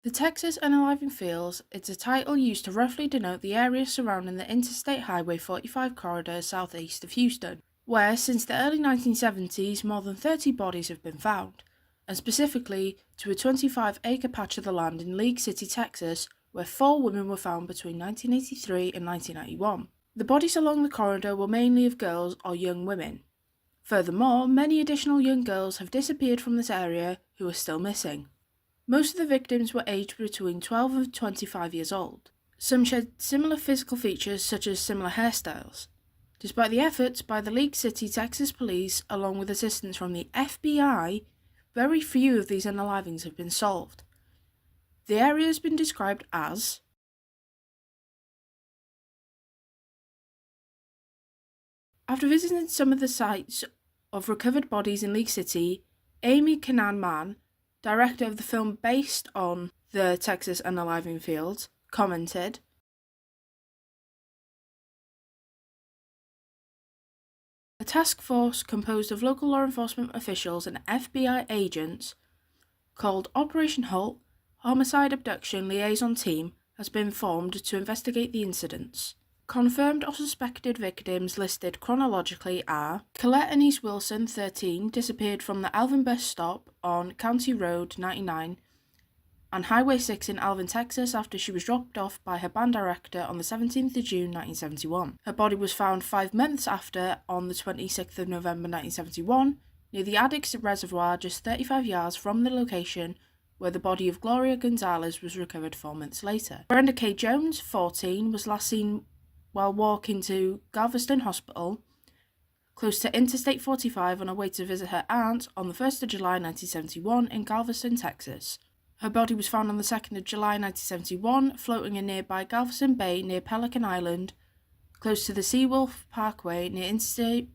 The Texas Unaliving Fields is a title used to roughly denote the area surrounding the Interstate Highway 45 corridor southeast of Houston, where since the early 1970s more than 30 bodies have been found, and specifically to a 25-acre patch of the land in League City, Texas, where 4 women were found between 1983 and 1991. The bodies along the corridor were mainly of girls or young women. Furthermore, many additional young girls have disappeared from this area who are still missing. Most of the victims were aged between 12 and 25 years old. Some shared similar physical features such as similar hairstyles. Despite the efforts by the League City, Texas police, along with assistance from the FBI, very few of these unalivings have been solved. The area has been described as After visiting some of the sites of recovered bodies in League City, Amy Kanan Mann, director of the film based on the Texas Unaliving Fields, commented, "A task force composed of local law enforcement officials and FBI agents called Operation Halt Homicide Abduction Liaison Team has been formed to investigate the incidents. Confirmed or suspected victims listed chronologically are Colette Anise Wilson, 13, disappeared from the Alvin bus stop on County Road 99 and Highway 6 in Alvin, Texas after she was dropped off by her band director on the 17th of June 1971. Her body was found 5 months after on the 26th of November 1971 near the Addicks Reservoir just 35 yards from the location where the body of Gloria Gonzalez was recovered 4 months later. Brenda K. Jones, 14, was last seen while walking to Galveston Hospital, close to Interstate 45 on her way to visit her aunt on the 1st of July 1971 in Galveston, Texas. Her body was found on the 2nd of July 1971, floating in nearby Galveston Bay near Pelican Island, close to the Seawolf Parkway near Interstate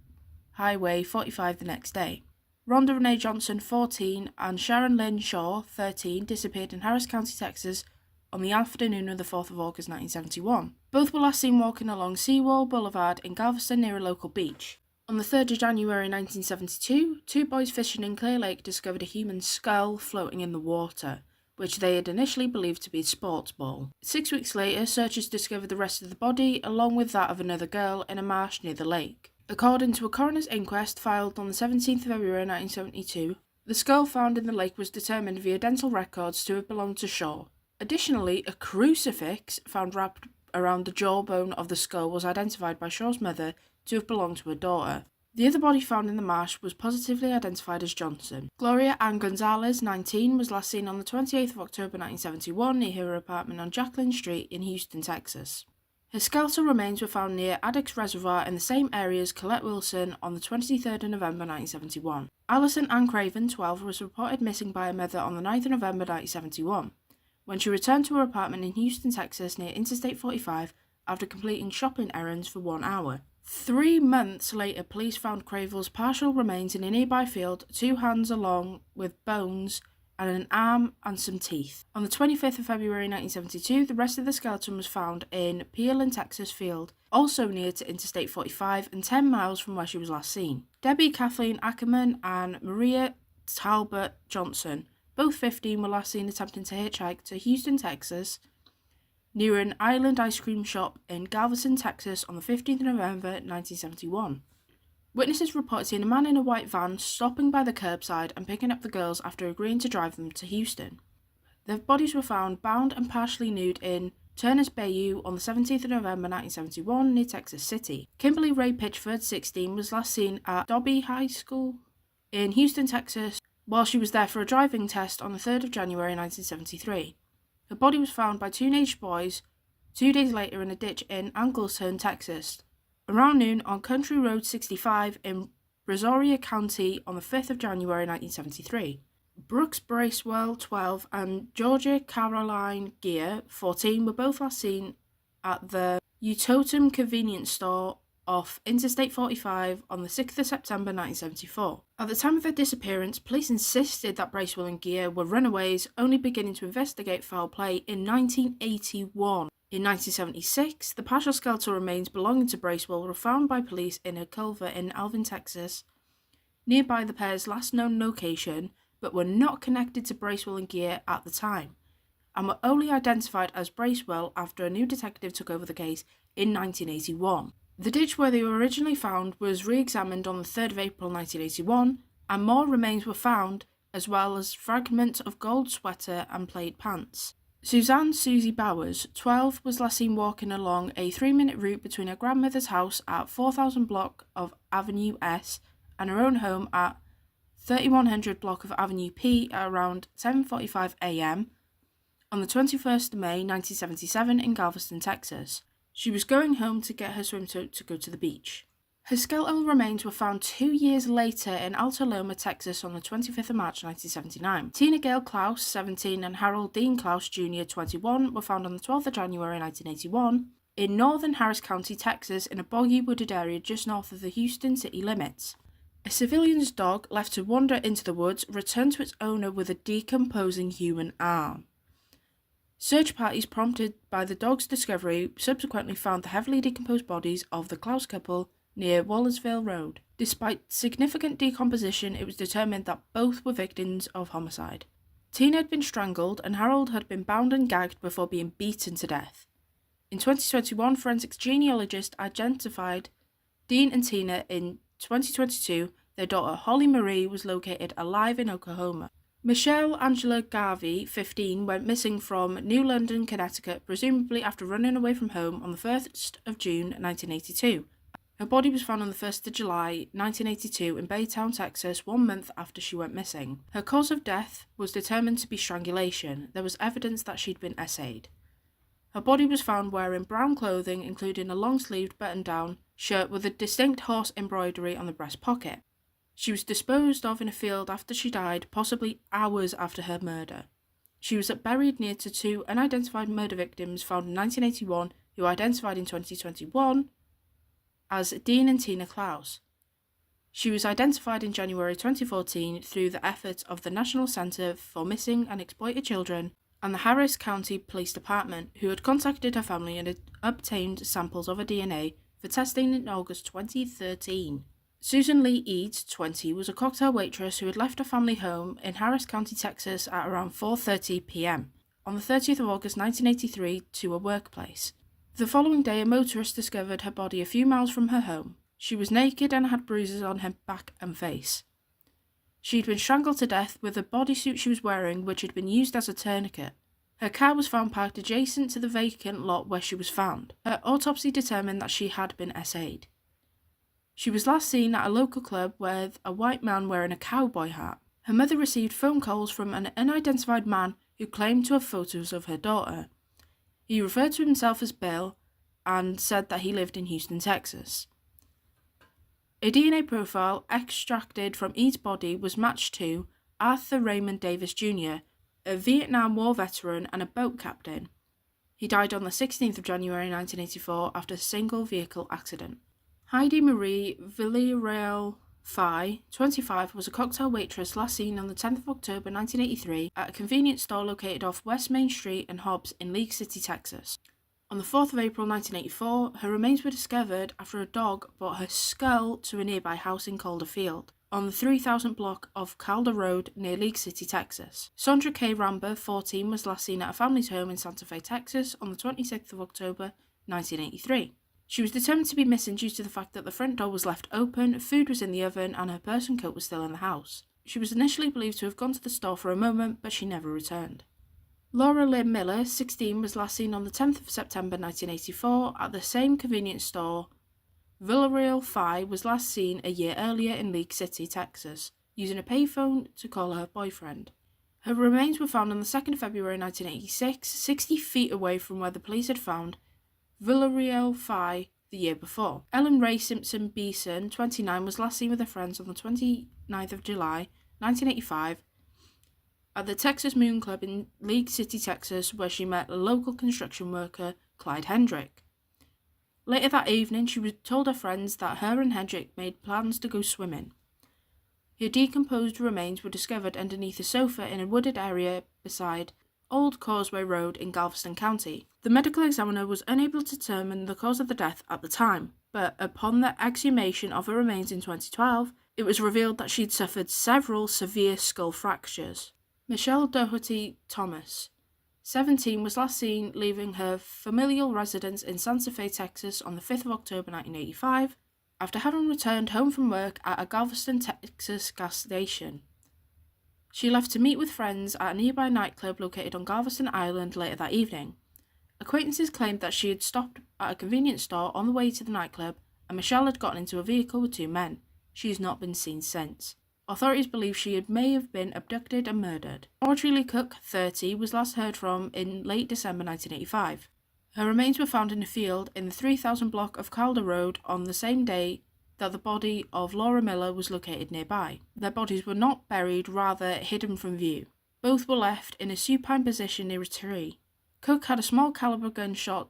Highway 45 the next day. Rhonda Renee Johnson, 14, and Sharon Lynn Shaw, 13, disappeared in Harris County, Texas, on the afternoon of the 4th of August 1971. Both were last seen walking along Seawall Boulevard in Galveston near a local beach. On the 3rd of January 1972, 2 boys fishing in Clear Lake discovered a human skull floating in the water, which they had initially believed to be a sports ball. 6 weeks later, searchers discovered the rest of the body, along with that of another girl, in a marsh near the lake. According to a coroner's inquest filed on the 17th of February 1972, the skull found in the lake was determined via dental records to have belonged to Shaw. Additionally, a crucifix found wrapped around the jawbone of the skull was identified by Shaw's mother to have belonged to her daughter. The other body found in the marsh was positively identified as Johnson. Gloria Ann Gonzalez, 19, was last seen on the 28th of October 1971 near her apartment on Jacqueline Street in Houston, Texas. Her skeletal remains were found near Addicks Reservoir in the same area as Colette Wilson on the 23rd of November 1971. Allison Ann Craven, 12, was reported missing by her mother on the 9th of November 1971. When she returned to her apartment in Houston, Texas, near Interstate 45, after completing shopping errands for 1 hour. 3 months later, police found Craven's partial remains in a nearby field, 2 hands along with bones, and an arm and some teeth. On the 25th of February 1972, the rest of the skeleton was found in Pearland, Texas field, also near to Interstate 45 and 10 miles from where she was last seen. Debbie Kathleen Ackerman and Maria Talbot Johnson, both 15, were last seen attempting to hitchhike to Houston, Texas, near an Island ice cream shop in Galveston, Texas on the 15th of November 1971. Witnesses reported seeing a man in a white van stopping by the curbside and picking up the girls after agreeing to drive them to Houston. Their bodies were found bound and partially nude in Turner's Bayou on the 17th of November 1971 near Texas City. Kimberly Ray Pitchford, 16, was last seen at Dobie High School in Houston, Texas, while she was there for a driving test on the 3rd of January 1973. Her body was found by 2 teenage boys 2 days later in a ditch in Angleton, Texas, around noon on Country Road 65 in Brazoria County on the 5th of January 1973. Brooks Bracewell, 12, and Georgia Caroline Gear, 14, were both last seen at the Utotem convenience store off Interstate 45 on the 6th of September 1974. At the time of their disappearance, police insisted that Bracewell and Gear were runaways, only beginning to investigate foul play in 1981. In 1976, the partial skeletal remains belonging to Bracewell were found by police in a culvert in Alvin, Texas, nearby the pair's last known location, but were not connected to Bracewell and Gear at the time. and were only identified as Bracewell after a new detective took over the case in 1981. The ditch where they were originally found was re-examined on the 3rd of April 1981, and more remains were found, as well as fragments of gold sweater and plaid pants. Suzanne Susie Bowers, 12, was last seen walking along a 3-minute route between her grandmother's house at 4000 block of Avenue S and her own home at 3100 block of Avenue P at around 7:45 a.m. on the 21st of May 1977 in Galveston, Texas. She was going home to get her swimsuit to go to the beach. Her skeletal remains were found 2 years later in Alta Loma, Texas on the 25th of March 1979. Tina Gail Klaus, 17, and Harold Dean Klaus Jr., 21, were found on the 12th of January 1981 in northern Harris County, Texas, in a boggy wooded area just north of the Houston city limits. A civilian's dog, left to wander into the woods, returned to its owner with a decomposing human arm. Search parties prompted by the dog's discovery subsequently found the heavily decomposed bodies of the Klaus couple near Wallersville Road. Despite significant decomposition, it was determined that both were victims of homicide. Tina had been strangled and Harold had been bound and gagged before being beaten to death. In 2021, forensics genealogist identified Dean and Tina. In 2022, their daughter Holly Marie was located alive in Oklahoma. Michelle Angela Garvey, 15, went missing from New London, Connecticut, presumably after running away from home on the 1st of June 1982. Her body was found on the 1st of July 1982 in Baytown, Texas, 1 month after she went missing. Her cause of death was determined to be strangulation. There was evidence that she'd been essayed. Her body was found wearing brown clothing, including a long-sleeved button-down shirt with a distinct horse embroidery on the breast pocket. She was disposed of in a field after she died, possibly hours after her murder. She was buried near to 2 unidentified murder victims found in 1981, who identified in 2021 as Dean and Tina Klaus. She was identified in January 2014 through the efforts of the National Center for Missing and Exploited Children and the Harris County Police Department, who had contacted her family and had obtained samples of her DNA for testing in August 2013. Susan Lee Eads, 20, was a cocktail waitress who had left her family home in Harris County, Texas at around 4:30 p.m. on the 30th of August 1983 to a workplace. The following day, a motorist discovered her body a few miles from her home. She was naked and had bruises on her back and face. She'd been strangled to death with a bodysuit she was wearing, which had been used as a tourniquet. Her car was found parked adjacent to the vacant lot where she was found. Her autopsy determined that she had been essayed. She was last seen at a local club with a white man wearing a cowboy hat. Her mother received phone calls from an unidentified man who claimed to have photos of her daughter. He referred to himself as Bill and said that he lived in Houston, Texas. A DNA profile extracted from Eads' body was matched to Arthur Raymond Davis Jr., a Vietnam War veteran and a boat captain. He died on the 16th of January 1984 after a single vehicle accident. Heidi Marie Villarreal Fay, 25, was a cocktail waitress last seen on the 10th of October 1983 at a convenience store located off West Main Street and Hobbs in League City, Texas. On the 4th of April 1984, her remains were discovered after a dog brought her skull to a nearby house in Calder Field, on the 3000 block of Calder Road near League City, Texas. Sandra K. Ramber, 14, was last seen at a family's home in Santa Fe, Texas on the 26th of October 1983. She was determined to be missing due to the fact that the front door was left open, food was in the oven, and her purse and coat was still in the house. She was initially believed to have gone to the store for a moment, but she never returned. Laura Lynn Miller, 16, was last seen on the 10th of September 1984 at the same convenience store. Villarreal Fay was last seen a year earlier in League City, Texas, using a payphone to call her boyfriend. Her remains were found on the 2nd of February 1986, 60 feet away from where the police had found Villarreal Fay the year before. Ellen Ray Simpson Beeson, 29, was last seen with her friends on the 29th of July 1985 at the Texas Moon Club in League City, Texas, where she met a local construction worker, Clyde Hendrick. Later that evening, she told her friends that her and Hendrick made plans to go swimming. Her decomposed remains were discovered underneath a sofa in a wooded area beside Old Causeway Road in Galveston County. The medical examiner was unable to determine the cause of the death at the time, but upon the exhumation of her remains in 2012, it was revealed that she had suffered several severe skull fractures. Michelle Doherty Thomas, 17, was last seen leaving her familial residence in Santa Fe, Texas on the 5th of October 1985, after having returned home from work at a Galveston, Texas gas station. She left to meet with friends at a nearby nightclub located on Galveston Island later that evening. Acquaintances claimed that she had stopped at a convenience store on the way to the nightclub, and Michelle had gotten into a vehicle with two men. She has not been seen since. Authorities believe she may have been abducted and murdered. Audrey Lee Cook, 30, was last heard from in late December 1985. Her remains were found in a field in the 3000 block of Calder Road on the same day that the body of Laura Miller was located nearby. Their bodies were not buried, rather hidden from view. Both were left in a supine position near a tree. Cook had a small caliber gunshot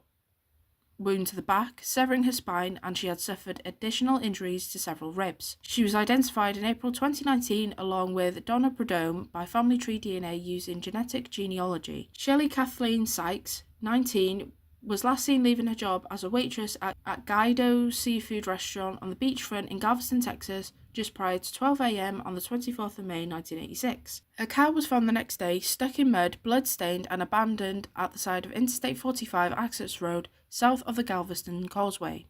wound to the back, severing her spine, and she had suffered additional injuries to several ribs. She was identified in April 2019 along with Donna Prudhomme by family tree DNA using genetic genealogy. Shelley Kathleen Sykes, 19, was last seen leaving her job as a waitress at Guido Seafood Restaurant on the beachfront in Galveston, Texas, just prior to 12 a.m. on the 24th of May 1986. Her car was found the next day, stuck in mud, blood-stained and abandoned at the side of Interstate 45 access road, south of the Galveston Causeway.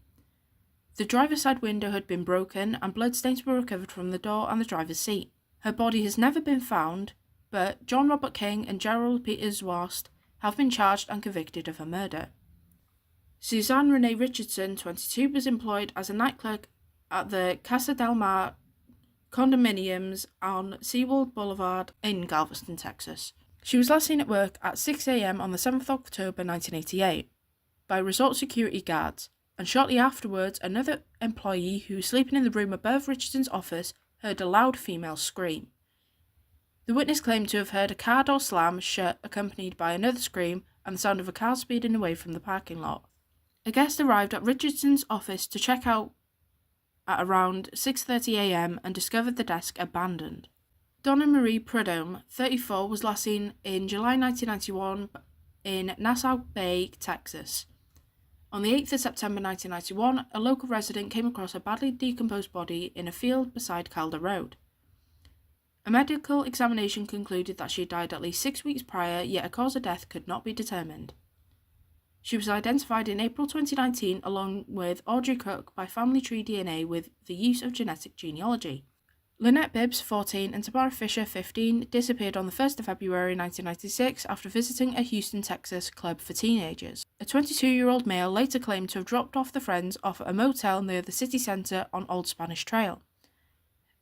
The driver's side window had been broken and bloodstains were recovered from the door and the driver's seat. Her body has never been found, but John Robert King and Gerald Peters Wast have been charged and convicted of her murder. Suzanne Renee Richardson, 22, was employed as a night clerk at the Casa del Mar condominiums on Seawald Boulevard in Galveston, Texas. She was last seen at work at 6 a.m. on the 7th of October 1988 by resort security guards, and shortly afterwards another employee who was sleeping in the room above Richardson's office heard a loud female scream. The witness claimed to have heard a car door slam shut accompanied by another scream and the sound of a car speeding away from the parking lot. A guest arrived at Richardson's office to check out at around 6:30 a.m. and discovered the desk abandoned. Donna Marie Prudhomme, 34, was last seen in July 1991 in Nassau Bay, Texas. On the 8th of September 1991, a local resident came across a badly decomposed body in a field beside Calder Road. A medical examination concluded that she had died at least 6 weeks prior, yet a cause of death could not be determined. She was identified in April 2019 along with Audrey Cook by family tree DNA with the use of genetic genealogy. Lynette Bibbs, 14, and Tamara Fisher, 15, disappeared on the 1st of February 1996 after visiting a Houston, Texas club for teenagers. A 22-year-old male later claimed to have dropped off the friends off at a motel near the city centre on Old Spanish Trail.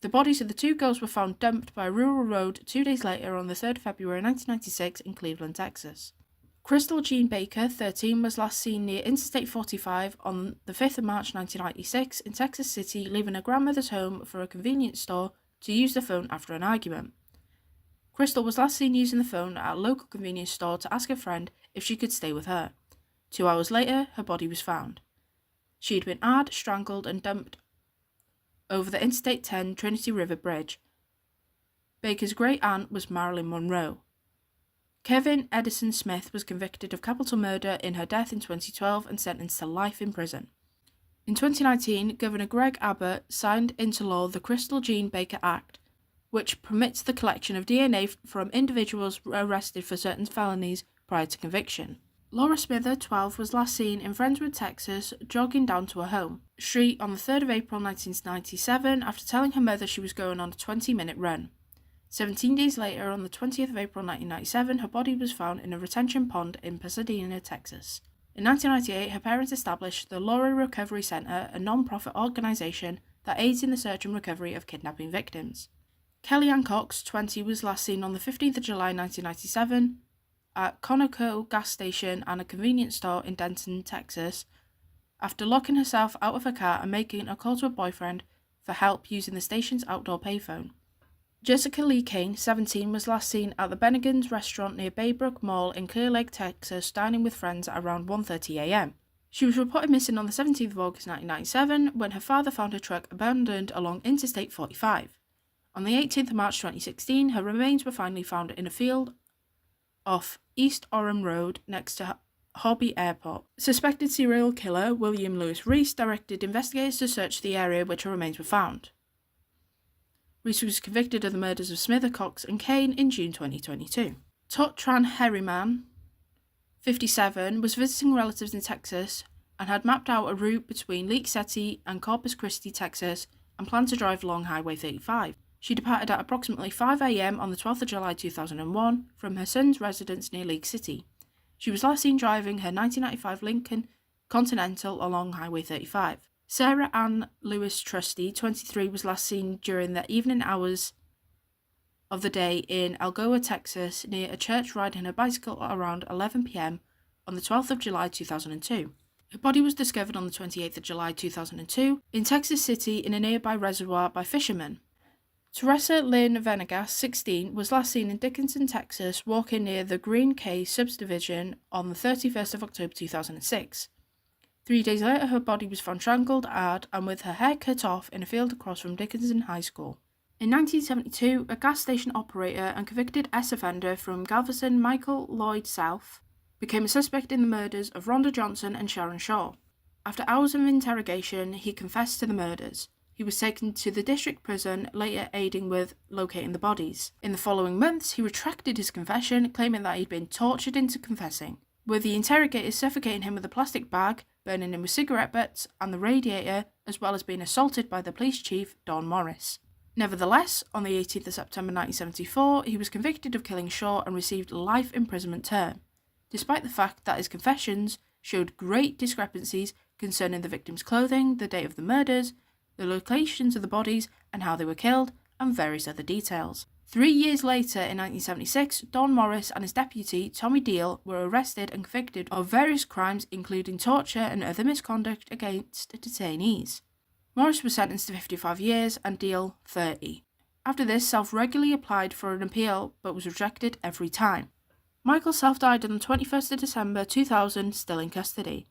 The bodies of the two girls were found dumped by a rural road 2 days later on the 3rd of February 1996 in Cleveland, Texas. Crystal Jean Baker, 13, was last seen near Interstate 45 on the 5th of March 1996 in Texas City, leaving her grandmother's home for a convenience store to use the phone after an argument. Crystal was last seen using the phone at a local convenience store to ask a friend if she could stay with her. 2 hours later, her body was found. She had been strangled and dumped over the Interstate 10 Trinity River Bridge. Baker's great-aunt was Marilyn Monroe. Kevin Edison Smith was convicted of capital murder in her death in 2012 and sentenced to life in prison. In 2019, Governor Greg Abbott signed into law the Crystal Jean Baker Act, which permits the collection of DNA from individuals arrested for certain felonies prior to conviction. Laura Smither, 12, was last seen in Friendswood, Texas, jogging down to her home street on the 3rd of April 1997 after telling her mother she was going on a 20-minute run. 17 days later, on the 20th of April 1997, her body was found in a retention pond in Pasadena, Texas. In 1998, her parents established the Laura Recovery Center, a non-profit organization that aids in the search and recovery of kidnapping victims. Kellyanne Cox, 20, was last seen on the 15th of July 1997 at Conoco gas station and a convenience store in Denton, Texas, after locking herself out of her car and making a call to her boyfriend for help using the station's outdoor payphone. Jessica Lee Kane, 17, was last seen at the Bennigan's restaurant near Baybrook Mall in Clear Lake, Texas, dining with friends at around 1:30 a.m. She was reported missing on the 17th of August 1997 when her father found her truck abandoned along Interstate 45. On the 18th of March 2016, her remains were finally found in a field off East Orem Road next to Hobby Airport. Suspected serial killer William Lewis Reese directed investigators to search the area which her remains were found. Reese was convicted of the murders of Smither, Cox and Kane in June 2022. Tot Tran Herriman, 57, was visiting relatives in Texas and had mapped out a route between League City and Corpus Christi, Texas, and planned to drive along Highway 35. She departed at approximately 5 a.m. on the 12th of July 2001 from her son's residence near League City. She was last seen driving her 1995 Lincoln Continental along Highway 35. Sarah Ann Lewis Trusty, 23, was last seen during the evening hours of the day in Algoa, Texas, near a church riding her bicycle at around 11 p.m. on the 12th of July 2002. Her body was discovered on the 28th of July 2002 in Texas City in a nearby reservoir by fishermen. Teresa Lynn Venegas, 16, was last seen in Dickinson, Texas, walking near the Green Cay subdivision on the 31st of October 2006. 3 days later, her body was found strangled and with her hair cut off in a field across from Dickinson High School. In 1972, a gas station operator and convicted ex-offender from Galveston, Michael Lloyd South, became a suspect in the murders of Rhonda Johnson and Sharon Shaw. After hours of interrogation, he confessed to the murders. He was taken to the district prison, later aiding with locating the bodies. In the following months, he retracted his confession, claiming that he'd been tortured into confessing, with the interrogators suffocating him with a plastic bag, burning him with cigarette butts and the radiator, as well as being assaulted by the police chief, Don Morris. Nevertheless, on the 18th of September 1974, he was convicted of killing Shaw and received a life imprisonment term, despite the fact that his confessions showed great discrepancies concerning the victim's clothing, the date of the murders, the locations of the bodies and how they were killed, and various other details. 3 years later, in 1976, Don Morris and his deputy, Tommy Deal, were arrested and convicted of various crimes including torture and other misconduct against detainees. Morris was sentenced to 55 years and Deal 30. After this, Self regularly applied for an appeal but was rejected every time. Michael Self died on the 21st of December 2000, still in custody.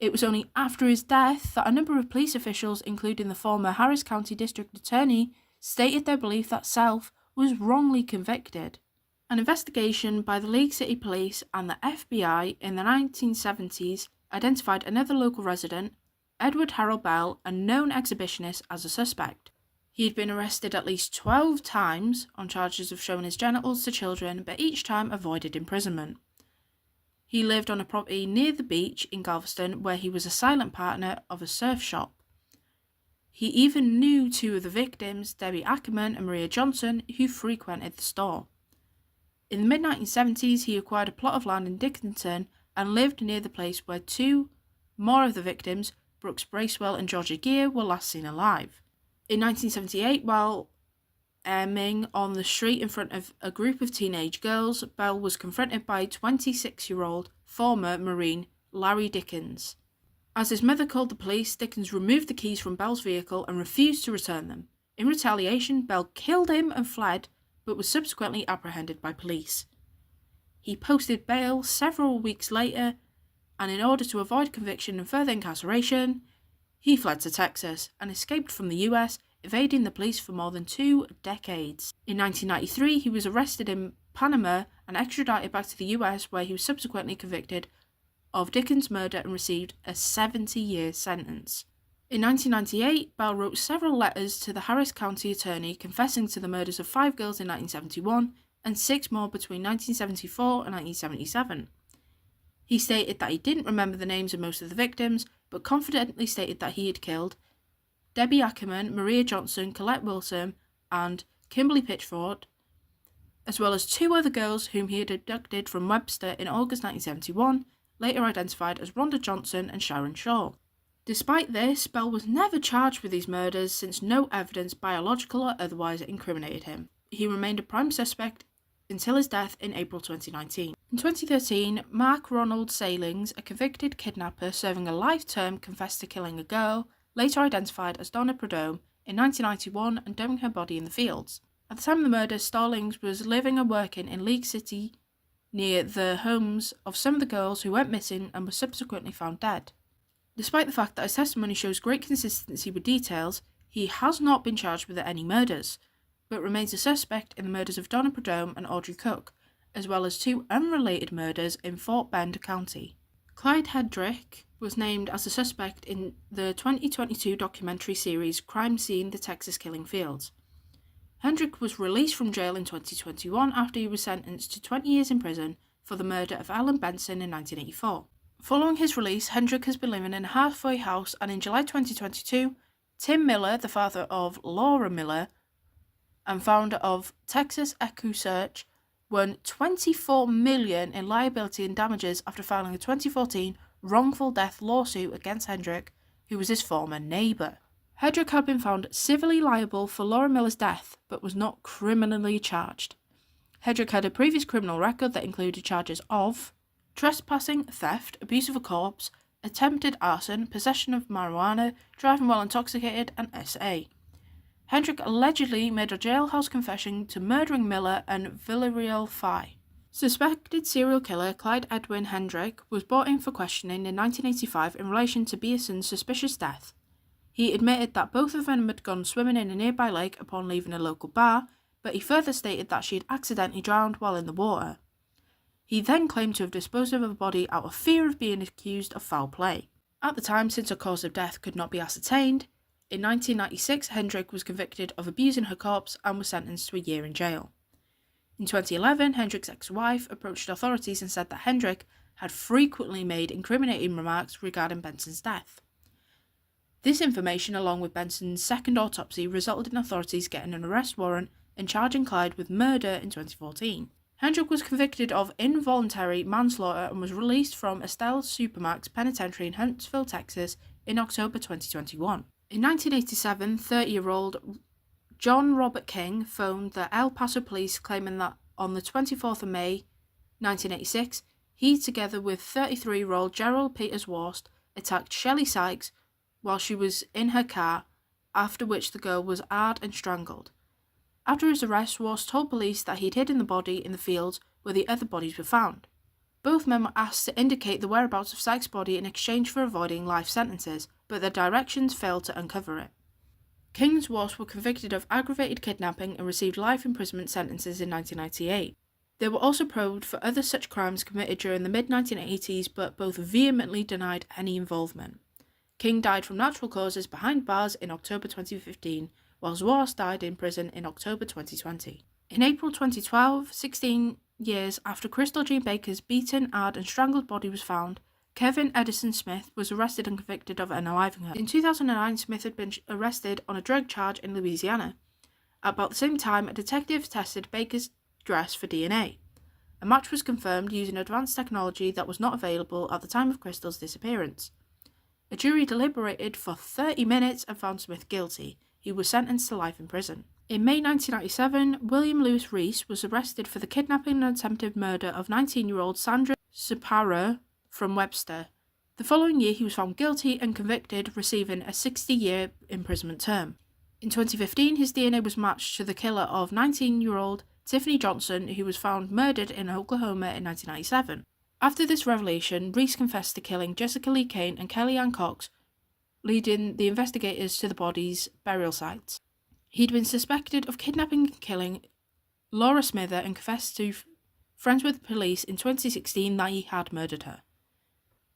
It was only after his death that a number of police officials, including the former Harris County District Attorney, stated their belief that Self was wrongly convicted. An investigation by the League City Police and the FBI in the 1970s identified another local resident, Edward Harold Bell, a known exhibitionist, as a suspect. He had been arrested at least 12 times on charges of showing his genitals to children, but each time avoided imprisonment. He lived on a property near the beach in Galveston where he was a silent partner of a surf shop. He even knew 2 of the victims, Debbie Ackerman and Maria Johnson, who frequented the store. In the mid-1970s, he acquired a plot of land in Dickinson and lived near the place where 2 more of the victims, Brooks Bracewell and Georgia Gear, were last seen alive. In 1978, while aiming on the street in front of a group of teenage girls, Bell was confronted by 26-year-old former Marine Larry Dickens. As his mother called the police, Dickens removed the keys from Bell's vehicle and refused to return them. In retaliation, Bell killed him and fled, but was subsequently apprehended by police. He posted bail several weeks later, and in order to avoid conviction and further incarceration, he fled to Texas and escaped from the US, evading the police for more than 2 decades. In 1993, he was arrested in Panama and extradited back to the US, where he was subsequently convicted of Dickens' murder and received a 70-year sentence. In 1998, Bell wrote several letters to the Harris County Attorney confessing to the murders of 5 girls in 1971 and 6 more between 1974 and 1977. He stated that he didn't remember the names of most of the victims, but confidently stated that he had killed Debbie Ackerman, Maria Johnson, Colette Wilson, and Kimberly Pitchford, as well as 2 other girls whom he had abducted from Webster in August 1971, later identified as Rhonda Johnson and Sharon Shaw. Despite this, Bell was never charged with these murders since no evidence, biological or otherwise, incriminated him. He remained a prime suspect until his death in April 2019. In 2013, Mark Ronald Salings, a convicted kidnapper serving a life term, confessed to killing a girl, later identified as Donna Prudhomme, in 1991 and dumping her body in the fields. At the time of the murder, Stallings was living and working in League City near the homes of some of the girls who went missing and were subsequently found dead. Despite the fact that his testimony shows great consistency with details, he has not been charged with any murders, but remains a suspect in the murders of Donna Prudhomme and Audrey Cook, as well as 2 unrelated murders in Fort Bend County. Clyde Hedrick was named as a suspect in the 2022 documentary series Crime Scene: The Texas Killing Fields. Hendrick was released from jail in 2021 after he was sentenced to 20 years in prison for the murder of Ellen Benson in 1984. Following his release, Hendrick has been living in a halfway house, and in July 2022, Tim Miller, the father of Laura Miller and founder of Texas EquuSearch, won $24 million in liability and damages after filing a 2014 wrongful death lawsuit against Hendrick, who was his former neighbour. Hendrick had been found civilly liable for Laura Miller's death, but was not criminally charged. Hendrick had a previous criminal record that included charges of trespassing, theft, abuse of a corpse, attempted arson, possession of marijuana, driving while intoxicated, and SA. Hendrick allegedly made a jailhouse confession to murdering Miller and Villarreal Fye. Suspected serial killer Clyde Edwin Hendrick was brought in for questioning in 1985 in relation to Beerson's suspicious death. He admitted that both of them had gone swimming in a nearby lake upon leaving a local bar, but he further stated that she had accidentally drowned while in the water. He then claimed to have disposed of her body out of fear of being accused of foul play. At the time, since her cause of death could not be ascertained, in 1996 Hendrick was convicted of abusing her corpse and was sentenced to a year in jail. In 2011, Hendrick's ex-wife approached authorities and said that Hendrick had frequently made incriminating remarks regarding Benson's death. This information, along with Benson's second autopsy, resulted in authorities getting an arrest warrant and charging Clyde with murder in 2014. Hendrick was convicted of involuntary manslaughter and was released from Estelle Supermax Penitentiary in Huntsville, Texas in October 2021. In 1987, 30-year-old John Robert King phoned the El Paso police claiming that on the 24th of May 1986, he, together with 33-year-old Gerald Peters Worst, attacked Shelley Sykes while she was in her car, after which the girl was hard and strangled. After his arrest, Worst told police that he'd hidden the body in the fields where the other bodies were found. Both men were asked to indicate the whereabouts of Sykes' body in exchange for avoiding life sentences, but their directions failed to uncover it. King's Worst were convicted of aggravated kidnapping and received life imprisonment sentences in 1998. They were also probed for other such crimes committed during the mid-1980s, but both vehemently denied any involvement. King died from natural causes behind bars in October 2015, while Worst died in prison in October 2020. In April 2012, 16 years after Crystal Jean Baker's beaten, hard and strangled body was found, Kevin Edison Smith was arrested and convicted of unaliving her. In 2009, Smith had been arrested on a drug charge in Louisiana. At about the same time, a detective tested Baker's dress for DNA. A match was confirmed using advanced technology that was not available at the time of Crystal's disappearance. A jury deliberated for 30 minutes and found Smith guilty. He was sentenced to life in prison. In May 1997, William Lewis Reese was arrested for the kidnapping and attempted murder of 19-year-old Sandra Supara from Webster. The following year, he was found guilty and convicted, receiving a 60-year imprisonment term. In 2015, his DNA was matched to the killer of 19-year-old Tiffany Johnson, who was found murdered in Oklahoma in 1997. After this revelation, Reese confessed to killing Jessica Lee Kane and Kellyanne Cox, leading the investigators to the bodies' burial sites. He'd been suspected of kidnapping and killing Laura Smither and confessed to friends with the police in 2016 that he had murdered her.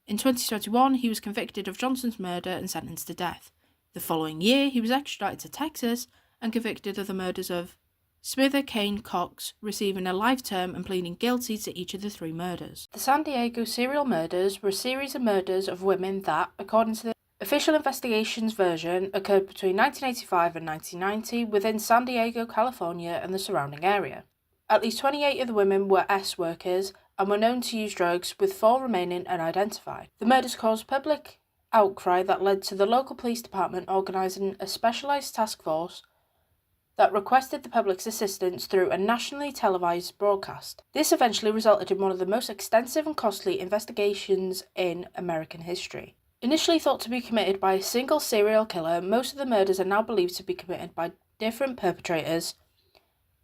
In 2021, he was convicted of Johnson's murder and sentenced to death. The following year, he was extradited to Texas and convicted of the murders of Smither, Kane, Cox, receiving a life term and pleading guilty to each of the 3 murders. The San Diego serial murders were a series of murders of women that, according to the official investigations version, occurred between 1985 and 1990 within San Diego, California and the surrounding area. At least 28 of the women were S workers and were known to use drugs, with 4 remaining unidentified. The murders caused public outcry that led to the local police department organising a specialised task force that requested the public's assistance through a nationally televised broadcast. This eventually resulted in one of the most extensive and costly investigations in American history. Initially thought to be committed by a single serial killer, most of the murders are now believed to be committed by different perpetrators,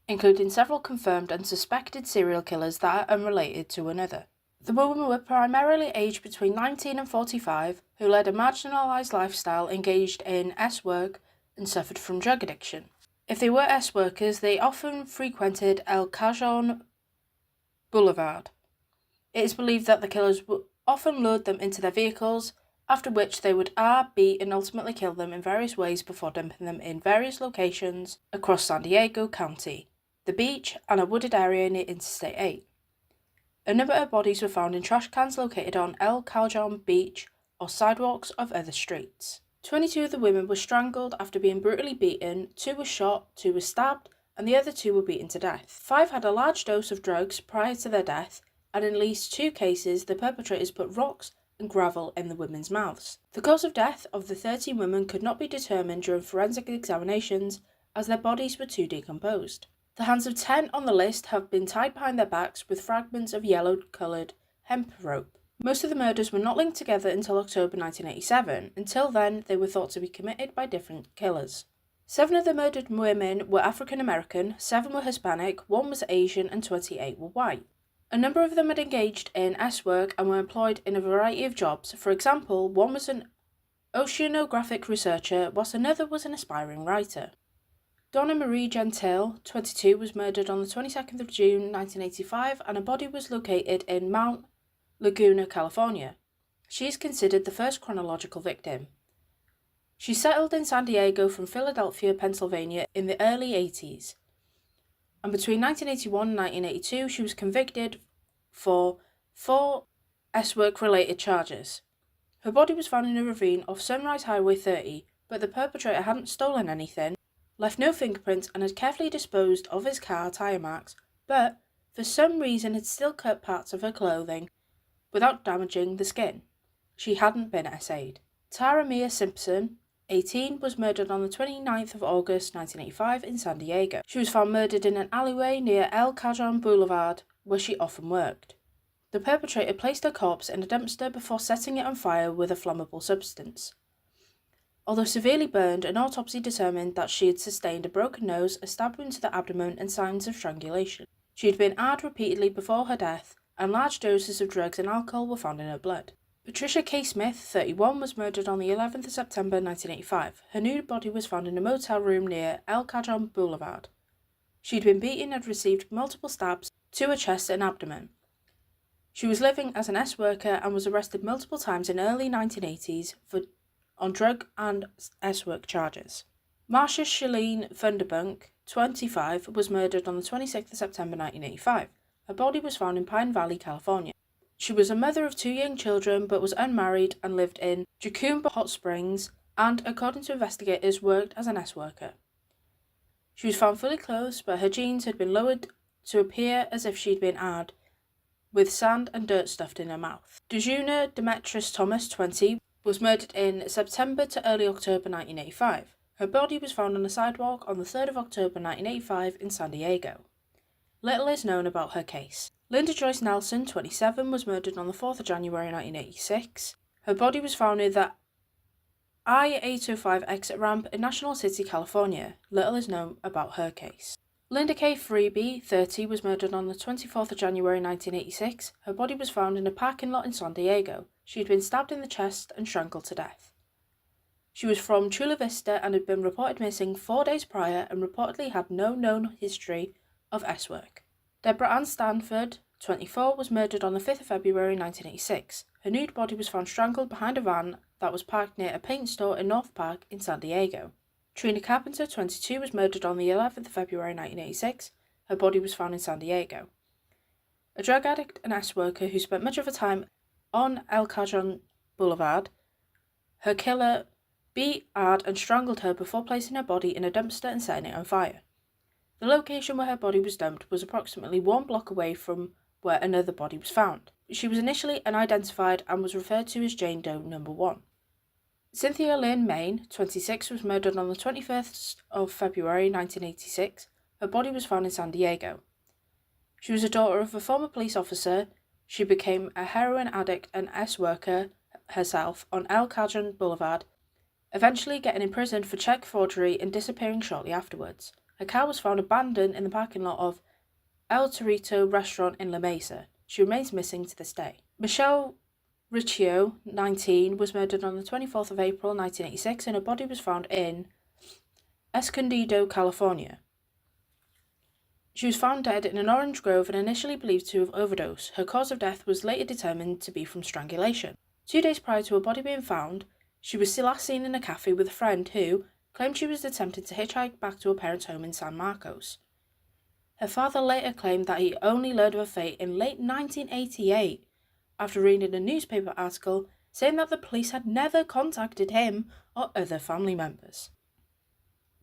including several confirmed and suspected serial killers that are unrelated to another. The women were primarily aged between 19 and 45, who led a marginalised lifestyle, engaged in S work, and suffered from drug addiction. If they were S workers, they often frequented El Cajon Boulevard. It is believed that the killers often lured them into their vehicles, after which they would beat and ultimately kill them in various ways before dumping them in various locations across San Diego County, the beach, and a wooded area near Interstate 8. A number of bodies were found in trash cans located on El Cajon Beach or sidewalks of other streets. 22 of the women were strangled after being brutally beaten, 2 were shot, 2 were stabbed, and the other 2 were beaten to death. 5 had a large dose of drugs prior to their death, and in at least 2 cases the perpetrators put rocks and gravel in the women's mouths. The cause of death of the 13 women could not be determined during forensic examinations as their bodies were too decomposed. The hands of 10 on the list have been tied behind their backs with fragments of yellow-coloured hemp rope. Most of the murders were not linked together until October 1987. Until then, they were thought to be committed by different killers. 7 of the murdered women were African American, 7 were Hispanic, 1 was Asian, and 28 were white. A number of them had engaged in S-work and were employed in a variety of jobs. For example, 1 was an oceanographic researcher, whilst another was an aspiring writer. Donna Marie Gentile, 22, was murdered on the 22nd of June 1985, and her body was located in Mount Laguna, California. She is considered the first chronological victim. She settled in San Diego from Philadelphia, Pennsylvania in the early 80s, and between 1981 and 1982 she was convicted for 4 S-work related charges. Her body was found in a ravine off Sunrise Highway 30, but the perpetrator hadn't stolen anything, left no fingerprints, and had carefully disposed of his car tyre marks, but for some reason had still cut parts of her clothing without damaging the skin. She hadn't been essayed. Tara Mia Simpson, 18, was murdered on the 29th of August 1985 in San Diego. She was found murdered in an alleyway near El Cajon Boulevard, where she often worked. The perpetrator placed her corpse in a dumpster before setting it on fire with a flammable substance. Although severely burned, an autopsy determined that she had sustained a broken nose, a stab wound to the abdomen, and signs of strangulation. She had been AR'd repeatedly before her death, and large doses of drugs and alcohol were found in her blood. Patricia K. Smith, 31, was murdered on the 11th of September 1985. Her nude body was found in a motel room near El Cajon Boulevard. She had been beaten and received multiple stabs to her chest and abdomen. She was living as an S-worker and was arrested multiple times in early 1980s on drug and S-work charges. Marcia Shalene Funderbunk, 25, was murdered on the 26th of September 1985. Her body was found in Pine Valley, California. She was a mother of 2 young children but was unmarried and lived in Jacumba Hot Springs and, according to investigators, worked as an S-worker. She was found fully clothed, but her jeans had been lowered to appear as if she'd been AR'd, with sand and dirt stuffed in her mouth. Dejuna Demetrius Thomas, 20, was murdered in September to early October 1985. Her body was found on a sidewalk on the 3rd of October 1985 in San Diego. Little is known about her case. Linda Joyce Nelson, 27, was murdered on the 4th of January 1986. Her body was found near the I-805 exit ramp in National City, California. Little is known about her case. Linda K. Freeby, 30, was murdered on the 24th of January 1986. Her body was found in a parking lot in San Diego. She had been stabbed in the chest and strangled to death. She was from Chula Vista and had been reported missing 4 days prior and reportedly had no known history of S-work. Deborah Ann Stanford, 24, was murdered on the 5th of February 1986. Her nude body was found strangled behind a van that was parked near a paint store in North Park in San Diego. Trina Carpenter, 22, was murdered on the 11th of February 1986. Her body was found in San Diego. A drug addict and S-worker who spent much of her time on El Cajon Boulevard, her killer beat, AR'd and strangled her before placing her body in a dumpster and setting it on fire. The location where her body was dumped was approximately 1 block away from where another body was found. She was initially unidentified and was referred to as Jane Doe No. 1. Cynthia Lynn Main, 26, was murdered on the 21st of February 1986. Her body was found in San Diego. She was a daughter of a former police officer. She became a heroin addict and S-worker herself on El Cajon Boulevard, eventually getting imprisoned for check forgery and disappearing shortly afterwards. Her car was found abandoned in the parking lot of El Torito restaurant in La Mesa. She remains missing to this day. Michelle Riccio, 19, was murdered on the 24th of April 1986 and her body was found in Escondido, California. She was found dead in an orange grove and initially believed to have overdosed. Her cause of death was later determined to be from strangulation. 2 days prior to her body being found, she was still last seen in a cafe with a friend who claimed she was attempting to hitchhike back to her parents' home in San Marcos. Her father later claimed that he only learned of her fate in late 1988 after reading a newspaper article saying that the police had never contacted him or other family members.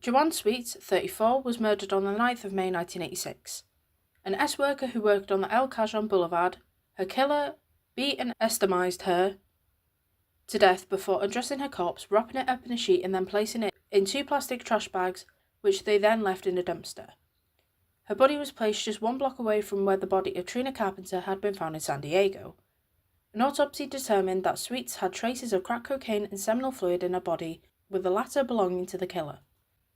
Joanne Sweet, 34, was murdered on the 9th of May 1986. An S-worker who worked on the El Cajon Boulevard, her killer beat and estimized her to death before undressing her corpse, wrapping it up in a sheet and then placing it in 2 plastic trash bags, which they then left in a dumpster. Her body was placed just 1 block away from where the body of Trina Carpenter had been found in San Diego. An autopsy determined that Sweets had traces of crack cocaine and seminal fluid in her body, with the latter belonging to the killer.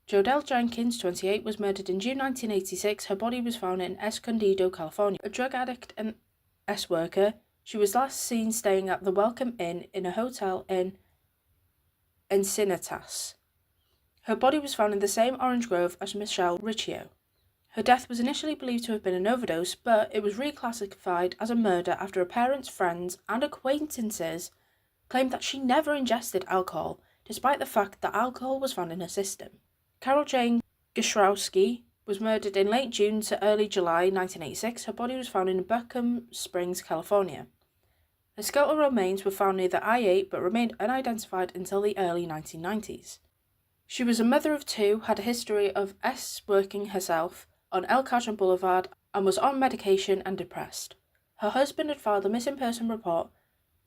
Jodelle Jenkins, 28, was murdered in June 1986. Her body was found in Escondido, California. A drug addict and S-worker, she was last seen staying at the Welcome Inn in a hotel in Encinitas. Her body was found in the same orange grove as Michelle Riccio. Her death was initially believed to have been an overdose, but it was reclassified as a murder after her parents, friends, and acquaintances claimed that she never ingested alcohol, despite the fact that alcohol was found in her system. Carol Jane Gieschrowski was murdered in late June to early July 1986. Her body was found in Buckham Springs, California. Her skeletal remains were found near the I-8 but remained unidentified until the early 1990s. She was a mother of 2, had a history of S-working herself on El Cajon Boulevard, and was on medication and depressed. Her husband had filed a missing person report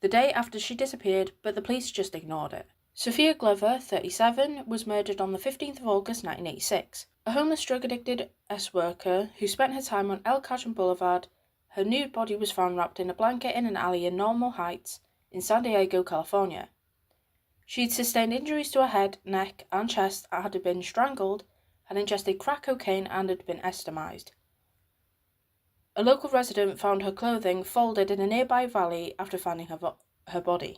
the day after she disappeared, but the police just ignored it. Sophia Glover, 37, was murdered on the 15th of August 1986. A homeless drug-addicted S-worker who spent her time on El Cajon Boulevard, her nude body was found wrapped in a blanket in an alley in Normal Heights in San Diego, California. She had sustained injuries to her head, neck, and chest, had been strangled, had ingested crack cocaine, and had been estimized. A local resident found her clothing folded in a nearby valley after finding her body.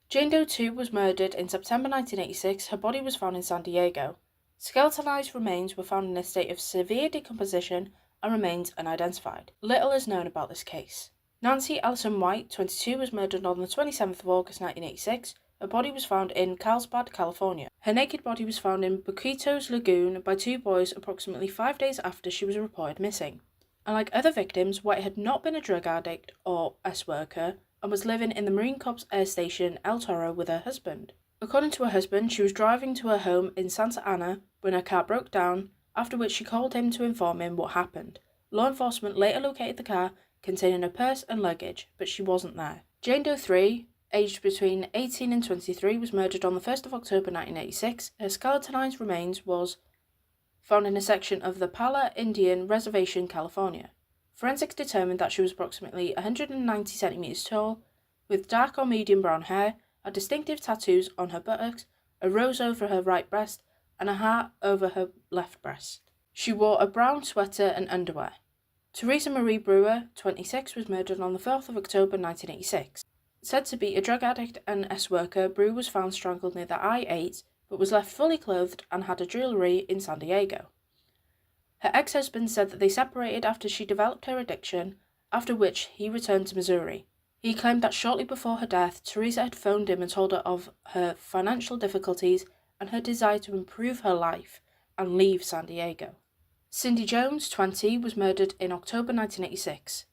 Jane Doe 2 was murdered in September 1986. Her body was found in San Diego. Skeletonized remains were found in a state of severe decomposition and remains unidentified. Little is known about this case. Nancy Allison White, 22, was murdered on the 27th of August 1986. Her body was found in Carlsbad, California. Her naked body was found in Boquitos Lagoon by 2 boys approximately 5 days after she was reported missing. Unlike other victims, White had not been a drug addict or S-worker and was living in the Marine Corps Air Station El Toro with her husband. According to her husband, she was driving to her home in Santa Ana when her car broke down, after which she called him to inform him what happened. Law enforcement later located the car containing her purse and luggage, but she wasn't there. Jane Doe 3, aged between 18 and 23, was murdered on the 1st of October 1986. Her skeletonized remains was found in a section of the Pala Indian Reservation, California. Forensics determined that she was approximately 190 centimeters tall, with dark or medium brown hair, had distinctive tattoos on her buttocks, a rose over her right breast, and a heart over her left breast. She wore a brown sweater and underwear. Teresa Marie Brewer, 26, was murdered on the 4th of October 1986. Said to be a drug addict and S-worker, Brewer was found strangled near the I-8, but was left fully clothed and had a jewellery in San Diego. Her ex-husband said that they separated after she developed her addiction, after which he returned to Missouri. He claimed that shortly before her death, Teresa had phoned him and told her of her financial difficulties and her desire to improve her life and leave San Diego. Cindy Jones, 20, was murdered in October 1986.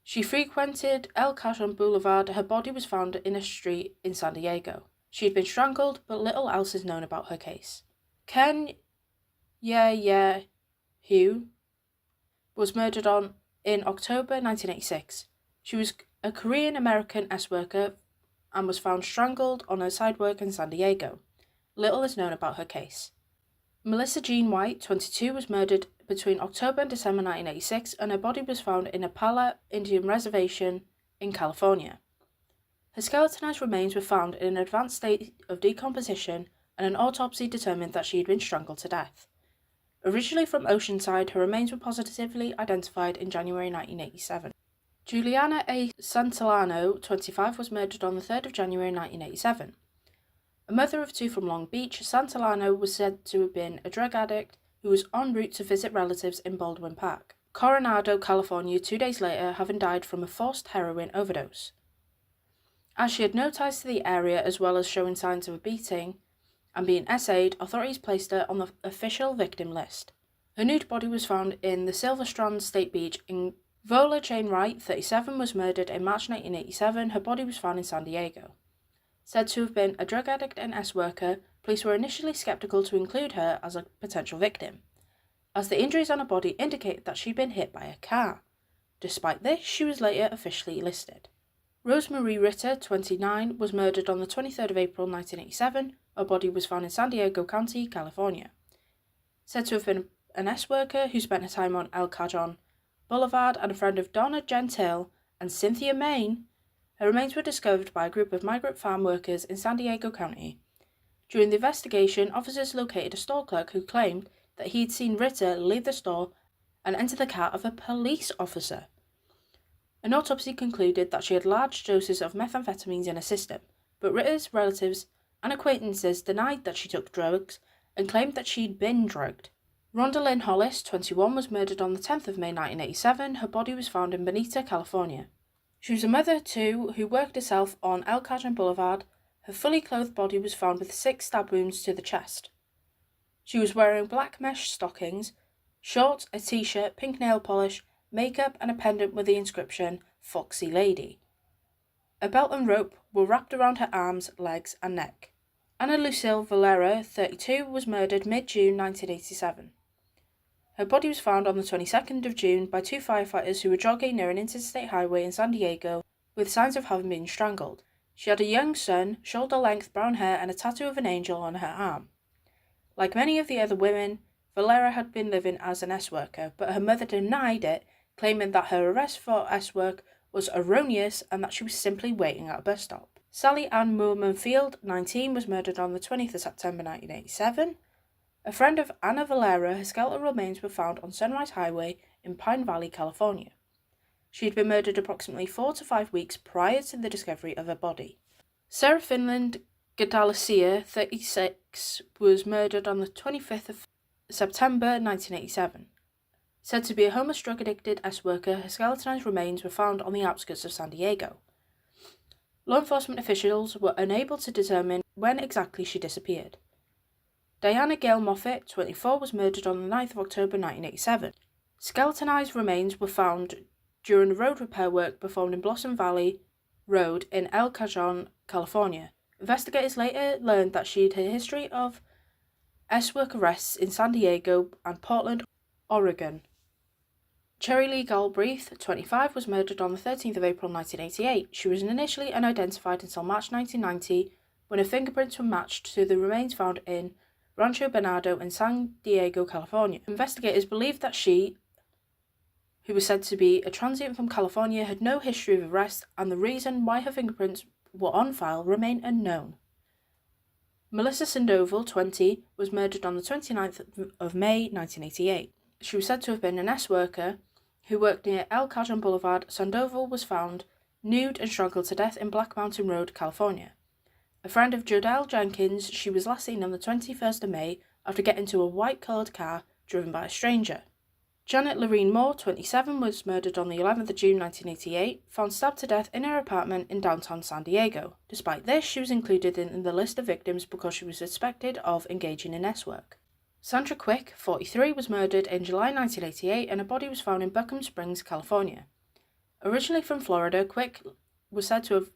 She frequented El Cajon Boulevard. Her body was found in a street in San Diego. She had been strangled, but little else is known about her case. Ken Hugh was murdered in October 1986. She was a Korean-American S-worker and was found strangled on her sidewalk in San Diego. Little is known about her case. Melissa Jean White, 22, was murdered between October and December 1986, and her body was found in a Pala Indian Reservation in California. Her skeletonized remains were found in an advanced state of decomposition, and an autopsy determined that she had been strangled to death. Originally from Oceanside, her remains were positively identified in January 1987. Juliana A. Santillano, 25, was murdered on the 3rd of January 1987. A mother of 2 from Long Beach, Santillano was said to have been a drug addict who was en route to visit relatives in Baldwin Park, Coronado, California, 2 days later, having died from a forced heroin overdose. As she had no ties to the area, as well as showing signs of a beating and being essayed, authorities placed her on the official victim list. Her nude body was found in the Silver Strand State Beach in Vola Jane Wright, 37, was murdered in March 1987. Her body was found in San Diego. Said to have been a drug addict and S-worker, police were initially skeptical to include her as a potential victim, as the injuries on her body indicated that she'd been hit by a car. Despite this, she was later officially listed. Rosemarie Ritter, 29, was murdered on the 23rd of April 1987. Her body was found in San Diego County, California. Said to have been an S-worker who spent her time on El Cajon Boulevard and a friend of Donna Gentile and Cynthia Main. Her remains were discovered by a group of migrant farm workers in San Diego County. During the investigation, officers located a store clerk who claimed that he had seen Ritter leave the store and enter the car of a police officer. An autopsy concluded that she had large doses of methamphetamines in her system, but Ritter's relatives and acquaintances denied that she took drugs and claimed that she'd been drugged. Rhonda Lynn Hollis, 21, was murdered on the 10th of May 1987. Her body was found in Bonita, California. She was a mother of two who worked herself on El Cajon Boulevard. Her fully clothed body was found with 6 stab wounds to the chest. She was wearing black mesh stockings, shorts, a t-shirt, pink nail polish, makeup, and a pendant with the inscription, Foxy Lady. A belt and rope were wrapped around her arms, legs, and neck. Anna Lucille Valera, 32, was murdered mid-June 1987. Her body was found on the 22nd of June by 2 firefighters who were jogging near an interstate highway in San Diego with signs of having been strangled. She had a young son, shoulder-length brown hair, and a tattoo of an angel on her arm. Like many of the other women, Valera had been living as an S-worker, but her mother denied it, claiming that her arrest for S-work was erroneous and that she was simply waiting at a bus stop. Sally Ann Moorman-Field, 19, was murdered on the 20th of September 1987. A friend of Anna Valera, her skeletal remains were found on Sunrise Highway in Pine Valley, California. She had been murdered approximately 4 to 5 weeks prior to the discovery of her body. Sarah Finland Gadalacia, 36, was murdered on the 25th of September 1987. Said to be a homeless drug-addicted S-worker, her skeletonized remains were found on the outskirts of San Diego. Law enforcement officials were unable to determine when exactly she disappeared. Diana Gail Moffett, 24, was murdered on the 9th of October 1987. Skeletonized remains were found during road repair work performed in Blossom Valley Road in El Cajon, California. Investigators later learned that she had a history of S-work arrests in San Diego and Portland, Oregon. Cherry Lee Galbraith, 25, was murdered on the 13th of April 1988. She was initially unidentified until March 1990, when her fingerprints were matched to the remains found in Rancho Bernardo in San Diego, California. Investigators believed that she, who was said to be a transient from California, had no history of arrest, and the reason why her fingerprints were on file remain unknown. Melissa Sandoval, 20, was murdered on the 29th of May 1988. She was said to have been an S-worker who worked near El Cajon Boulevard. Sandoval was found nude and strangled to death in Black Mountain Road, California. A friend of Jodelle Jenkins, she was last seen on the 21st of May after getting into a white-coloured car driven by a stranger. Janet Lorene Moore, 27, was murdered on the 11th of June 1988, found stabbed to death in her apartment in downtown San Diego. Despite this, she was included in the list of victims because she was suspected of engaging in S-work. Sandra Quick, 43, was murdered in July 1988 and her body was found in Buckham Springs, California. Originally from Florida, Quick was said to have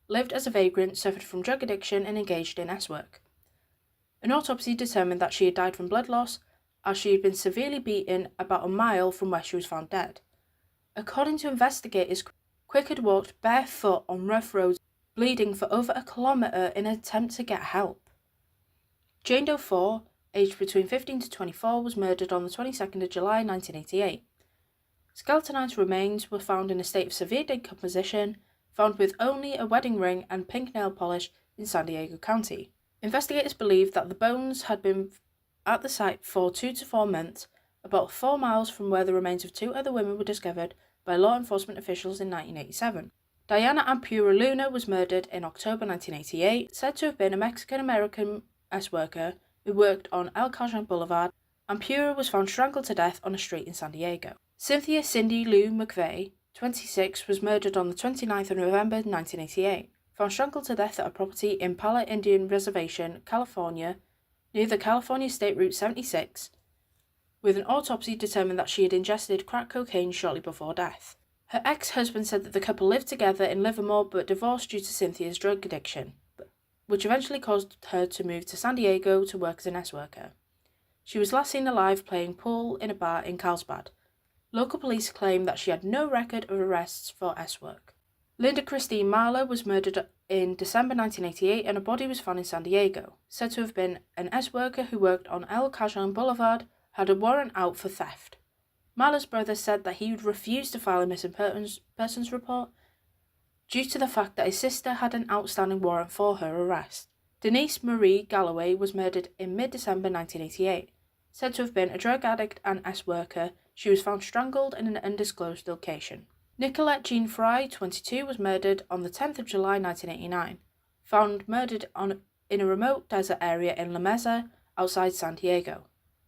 lived as a vagrant, suffered from drug addiction, and engaged in S-work. An autopsy determined that she had died from blood loss, as she had been severely beaten about a mile from where she was found dead. According to investigators, Quick had walked barefoot on rough roads, bleeding for over a kilometre in an attempt to get help. Jane Doe 4, aged between 15 to 24, was murdered on the 22nd of July 1988. Skeletonized remains were found in a state of severe decomposition, found with only a wedding ring and pink nail polish in San Diego County. Investigators believe that the bones had been at the site for 2 to 4 months, about 4 miles from where the remains of 2 other women were discovered by law enforcement officials in 1987. Diana Ampura Luna was murdered in October 1988, said to have been a Mexican-American S-worker who worked on El Cajon Boulevard. Ampura was found strangled to death on a street in San Diego. Cynthia Cindy Lou McVeigh, 26, was murdered on the 29th of November 1988, found strangled to death at a property in Pala Indian Reservation, California, near the California State Route 76. with an autopsy determined that she had ingested crack cocaine shortly before death. Her ex-husband said that the couple lived together in Livermore but divorced due to Cynthia's drug addiction, which eventually caused her to move to San Diego to work as an S-worker. She was last seen alive playing pool in a bar in Carlsbad. Local police claim that she had no record of arrests for S-work. Linda Christine Marlowe was murdered in December 1988 and a body was found in San Diego, said to have been an S-worker who worked on El Cajon Boulevard, had a warrant out for theft. Marlowe's brother said that he would refuse to file a missing persons report due to the fact that his sister had an outstanding warrant for her arrest. Denise Marie Galloway was murdered in mid-December 1988. Said to have been a drug addict and S-worker, she was found strangled in an undisclosed location. Nicolette Jean Fry, 22, was murdered on the 10th of July 1989. Found murdered in a remote desert area in La Mesa, outside San Diego.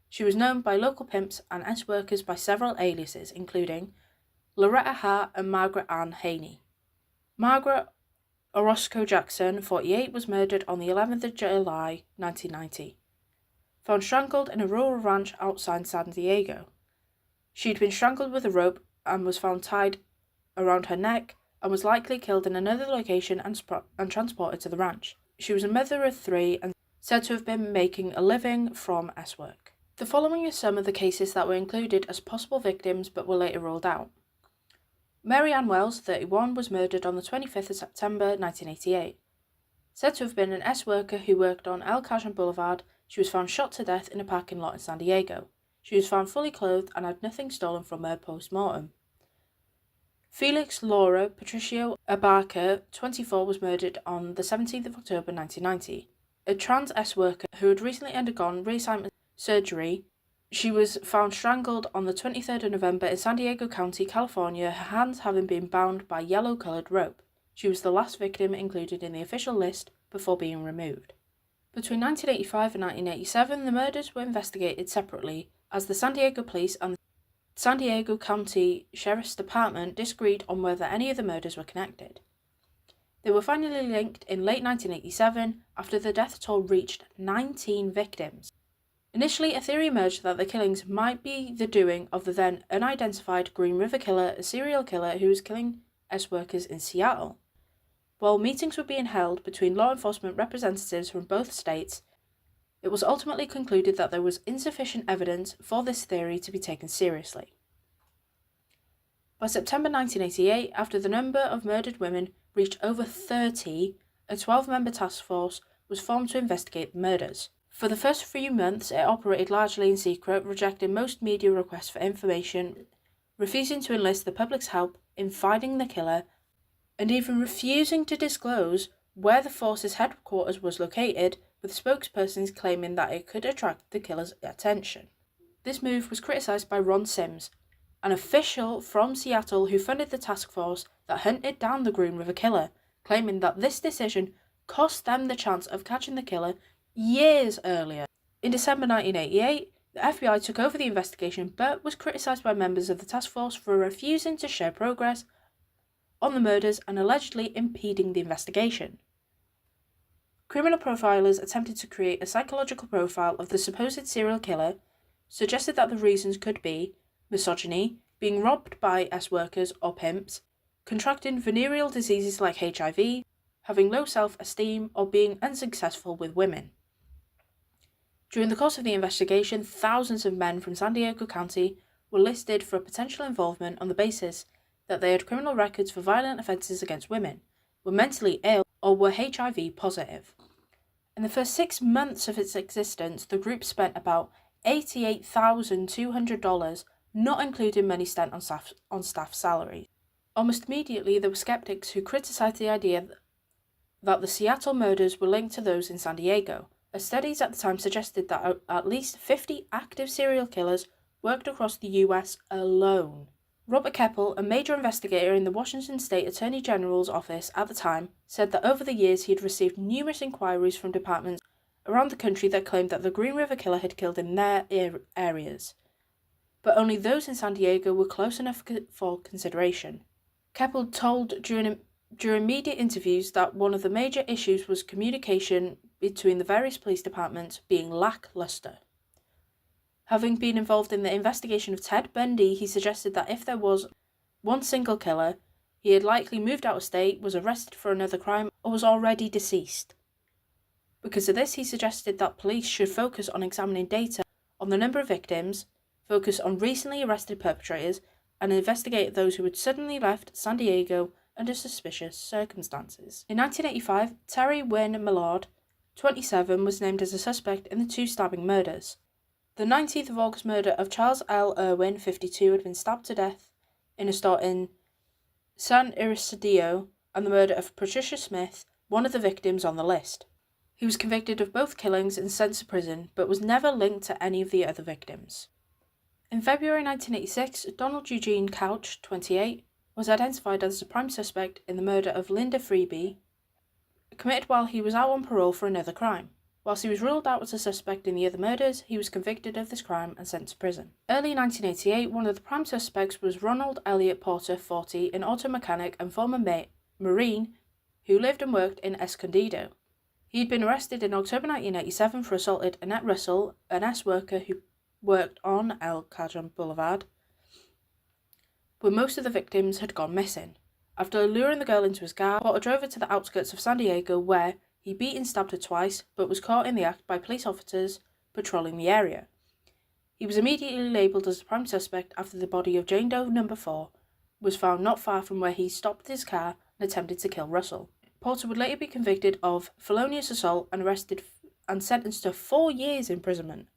She was known by local pimps and S-workers by several aliases, including Loretta Hart and Margaret Ann Haney. Margaret Orozco Jackson, 48, was murdered on the 11th of July 1990. Found strangled in a rural ranch outside San Diego. She'd been strangled with a rope and was found tied around her neck and was likely killed in another location and transported to the ranch. She was a mother of 3 and said to have been making a living from S-work. The following are some of the cases that were included as possible victims but were later ruled out. Mary Ann Wells, 31, was murdered on the 25th of September 1988. Said to have been an S-worker who worked on El Cajon Boulevard, she was found shot to death in a parking lot in San Diego. She was found fully clothed and had nothing stolen from her post-mortem. Felix Laura Patricio Abarca, 24, was murdered on the 17th of October 1990. A trans S-worker who had recently undergone reassignment surgery, she was found strangled on the 23rd of November in San Diego County, California, her hands having been bound by yellow-coloured rope. She was the last victim included in the official list before being removed. Between 1985 and 1987, the murders were investigated separately as the San Diego Police and the San Diego County Sheriff's Department disagreed on whether any of the murders were connected. They were finally linked in late 1987 after the death toll reached 19 victims. Initially, a theory emerged that the killings might be the doing of the then unidentified Green River Killer, a serial killer who was killing S-workers in Seattle. While meetings were being held between law enforcement representatives from both states, it was ultimately concluded that there was insufficient evidence for this theory to be taken seriously. By September 1988, after the number of murdered women reached over 30, a 12-member task force was formed to investigate the murders. For the first few months, it operated largely in secret, rejecting most media requests for information, refusing to enlist the public's help in finding the killer, and even refusing to disclose where the force's headquarters was located, with spokespersons claiming that it could attract the killer's attention. This move was criticised by Ron Sims, an official from Seattle who funded the task force that hunted down the Green River Killer, claiming that this decision cost them the chance of catching the killer years earlier. In December 1988, the FBI took over the investigation but was criticised by members of the task force for refusing to share progress on the murders and allegedly impeding the investigation. Criminal profilers attempted to create a psychological profile of the supposed serial killer, suggested that the reasons could be misogyny, being robbed by S-workers or pimps, contracting venereal diseases like HIV, having low self-esteem, or being unsuccessful with women. During the course of the investigation, thousands of men from San Diego County were listed for potential involvement on the basis that they had criminal records for violent offences against women, were mentally ill, or were HIV positive. In the first 6 months of its existence, the group spent about $88,200, not including money spent on staff salaries. Almost immediately, there were skeptics who criticised the idea that the Seattle murders were linked to those in San Diego, as studies at the time suggested that at least 50 active serial killers worked across the US alone. Robert Keppel, a major investigator in the Washington State Attorney General's office at the time, said that over the years he had received numerous inquiries from departments around the country that claimed that the Green River Killer had killed in their areas, but only those in San Diego were close enough for consideration. Keppel told during media interviews that one of the major issues was communication between the various police departments being lackluster. Having been involved in the investigation of Ted Bundy, he suggested that if there was one single killer, he had likely moved out of state, was arrested for another crime, or was already deceased. Because of this, he suggested that police should focus on examining data on the number of victims, focus on recently arrested perpetrators, and investigate those who had suddenly left San Diego under suspicious circumstances. In 1985, Terry Wynn Millard, 27, was named as a suspect in the two stabbing murders. The 19th of August murder of Charles L. Irwin, 52, had been stabbed to death in a store in San Irisadio, and the murder of Patricia Smith, one of the victims on the list. He was convicted of both killings and sent to prison, but was never linked to any of the other victims. In February 1986, Donald Eugene Couch, 28, was identified as the prime suspect in the murder of Linda Freeby, committed while he was out on parole for another crime. Whilst he was ruled out as a suspect in the other murders, he was convicted of this crime and sent to prison. Early 1988, one of the prime suspects was Ronald Elliott Porter, 40, an auto mechanic and former Marine who lived and worked in Escondido. He had been arrested in October 1987 for assaulting Annette Russell, an S worker who worked on El Cajon Boulevard, where most of the victims had gone missing. After luring the girl into his car, Porter drove her to the outskirts of San Diego, where he beat and stabbed her twice, but was caught in the act by police officers patrolling the area. He was immediately labelled as the prime suspect after the body of Jane Doe No. 4 was found not far from where he stopped his car and attempted to kill Russell. Porter would later be convicted of felonious assault and arrested and sentenced to 4 years imprisonment.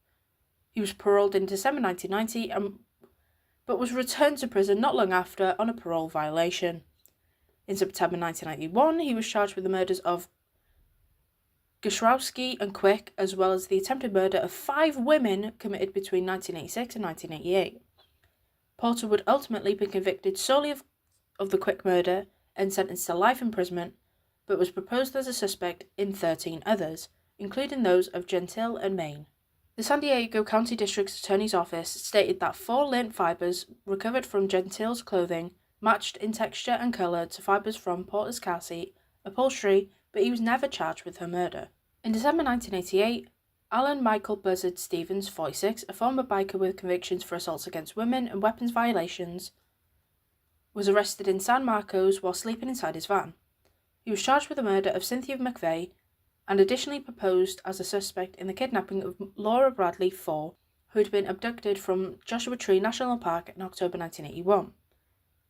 He was paroled in December 1990, but was returned to prison not long after on a parole violation. In September 1991, he was charged with the murders of Goshrowski and Quick, as well as the attempted murder of 5 women committed between 1986 and 1988. Porter would ultimately be convicted solely of the Quick murder and sentenced to life imprisonment, but was proposed as a suspect in 13 others, including those of Gentile and Maine. The San Diego County District Attorney's Office stated that 4 lint fibers recovered from Gentile's clothing matched in texture and colour to fibers from Porter's car seat upholstery, but he was never charged with her murder. In December 1988, Alan Michael Buzzard Stevens, 46, a former biker with convictions for assaults against women and weapons violations, was arrested in San Marcos while sleeping inside his van. He was charged with the murder of Cynthia McVeigh and additionally proposed as a suspect in the kidnapping of Laura Bradley, 4, who had been abducted from Joshua Tree National Park in October 1981.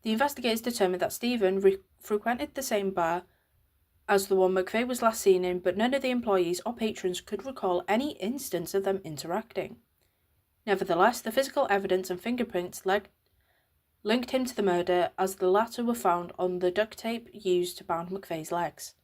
The investigators determined that Stephen frequented the same bar as the one McVeigh was last seen in, but none of the employees or patrons could recall any instance of them interacting. Nevertheless, the physical evidence and fingerprints linked him to the murder, as the latter were found on the duct tape used to bound McVeigh's legs.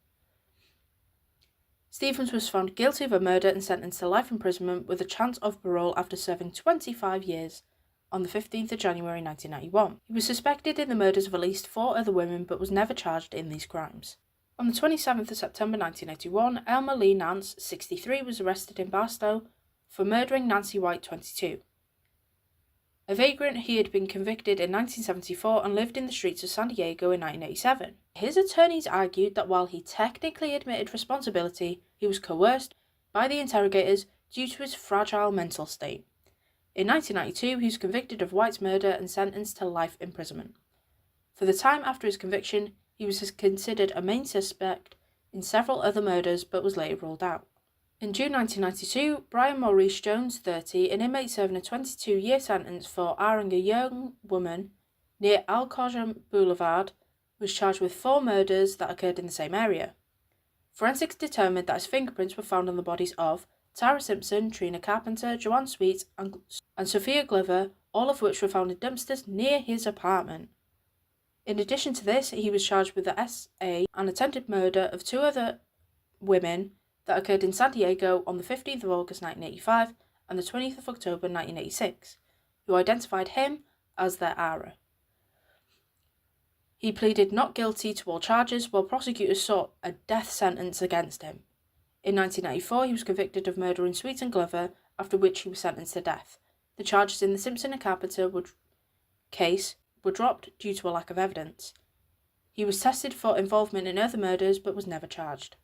Stevens was found guilty of a murder and sentenced to life imprisonment with a chance of parole after serving 25 years on the 15th of January 1991. He was suspected in the murders of at least 4 other women, but was never charged in these crimes. On the 27th of September 1981, Elmer Lee Nance, 63, was arrested in Barstow for murdering Nancy White, 22. A vagrant, he had been convicted in 1974 and lived in the streets of San Diego in 1987. His attorneys argued that while he technically admitted responsibility, he was coerced by the interrogators due to his fragile mental state. In 1992, he was convicted of White's murder and sentenced to life imprisonment. For the time after his conviction, he was considered a main suspect in several other murders, but was later ruled out. In June 1992, Brian Maurice Jones, 30, an inmate serving a 22-year sentence for harming a young woman near El Cajon Boulevard, was charged with 4 murders that occurred in the same area. Forensics determined that his fingerprints were found on the bodies of Tara Simpson, Trina Carpenter, Joanne Sweet, and Sophia Glover, all of which were found in dumpsters near his apartment. In addition to this, he was charged with the SA and attempted murder of 2 other women that occurred in San Diego on the 15th of August 1985 and the 20th of October 1986, who identified him as their Ara. He pleaded not guilty to all charges, while prosecutors sought a death sentence against him. In 1994, he was convicted of murdering Sweet and Glover, after which he was sentenced to death. The charges in the Simpson and Carpenter case were dropped due to a lack of evidence. He was tested for involvement in other murders but was never charged.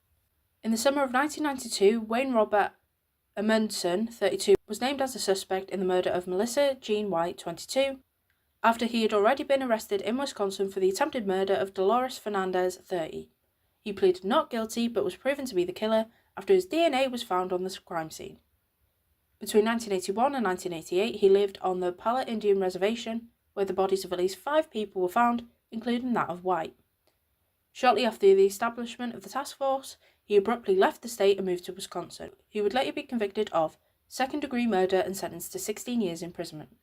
In the summer of 1992, Wayne Robert Amundsen, 32, was named as a suspect in the murder of Melissa Jean White, 22, after he had already been arrested in Wisconsin for the attempted murder of Dolores Fernandez, 30. He pleaded not guilty but was proven to be the killer after his DNA was found on the crime scene. Between 1981 and 1988, he lived on the Pala Indian Reservation, where the bodies of at least 5 people were found, including that of White. Shortly after the establishment of the task force, he abruptly left the state and moved to Wisconsin. He would later be convicted of second-degree murder and sentenced to 16 years imprisonment.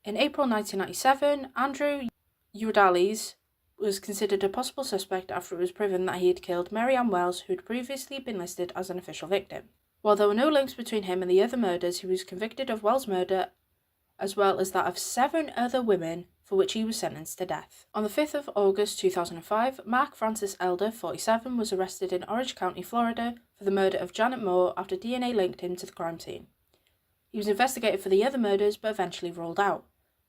In April 1997, Andrew Urdalis was considered a possible suspect after it was proven that he had killed Mary Ann Wells, who had previously been listed as an official victim. While there were no links between him and the other murders, he was convicted of Wells' murder as well as that of 7 other women, for which he was sentenced to death. On the 5th of August 2005, Mark Francis Elder, 47, was arrested in Orange County, Florida, for the murder of Janet Moore after DNA linked him to the crime scene. He was investigated for the other murders but eventually ruled out.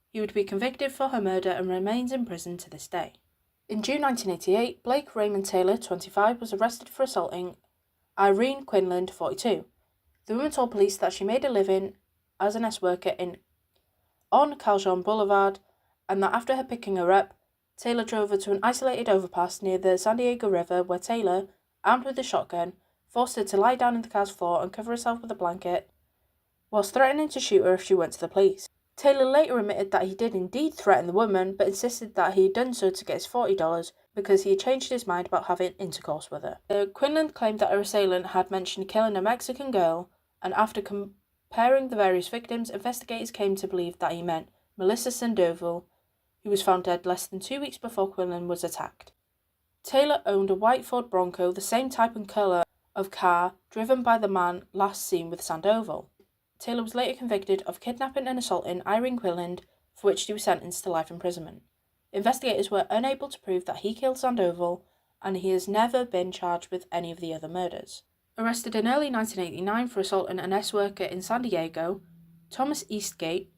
He would be convicted for her murder and remains in prison to this day. In June 1988, Blake Raymond Taylor, 25, was arrested for assaulting Irene Quinlan, 42. The woman told police that she made a living as an S-worker on Calhoun Boulevard, and that after her picking her up, Taylor drove her to an isolated overpass near the San Diego River, where Taylor, armed with a shotgun, forced her to lie down on the car's floor and cover herself with a blanket, whilst threatening to shoot her if she went to the police. Taylor later admitted that he did indeed threaten the woman, but insisted that he had done so to get his $40 because he had changed his mind about having intercourse with her. Quinlan claimed that her assailant had mentioned killing a Mexican girl, and after comparing the various victims, investigators came to believe that he meant Melissa Sandoval, who was found dead less than 2 weeks before Quinlan was attacked. Taylor owned a white Ford Bronco, the same type and colour of car driven by the man last seen with Sandoval. Taylor was later convicted of kidnapping and assaulting Irene Quinlan, for which he was sentenced to life imprisonment. Investigators were unable to prove that he killed Sandoval, and he has never been charged with any of the other murders. Arrested in early 1989 for assaulting an S-worker in San Diego, Thomas Eastgate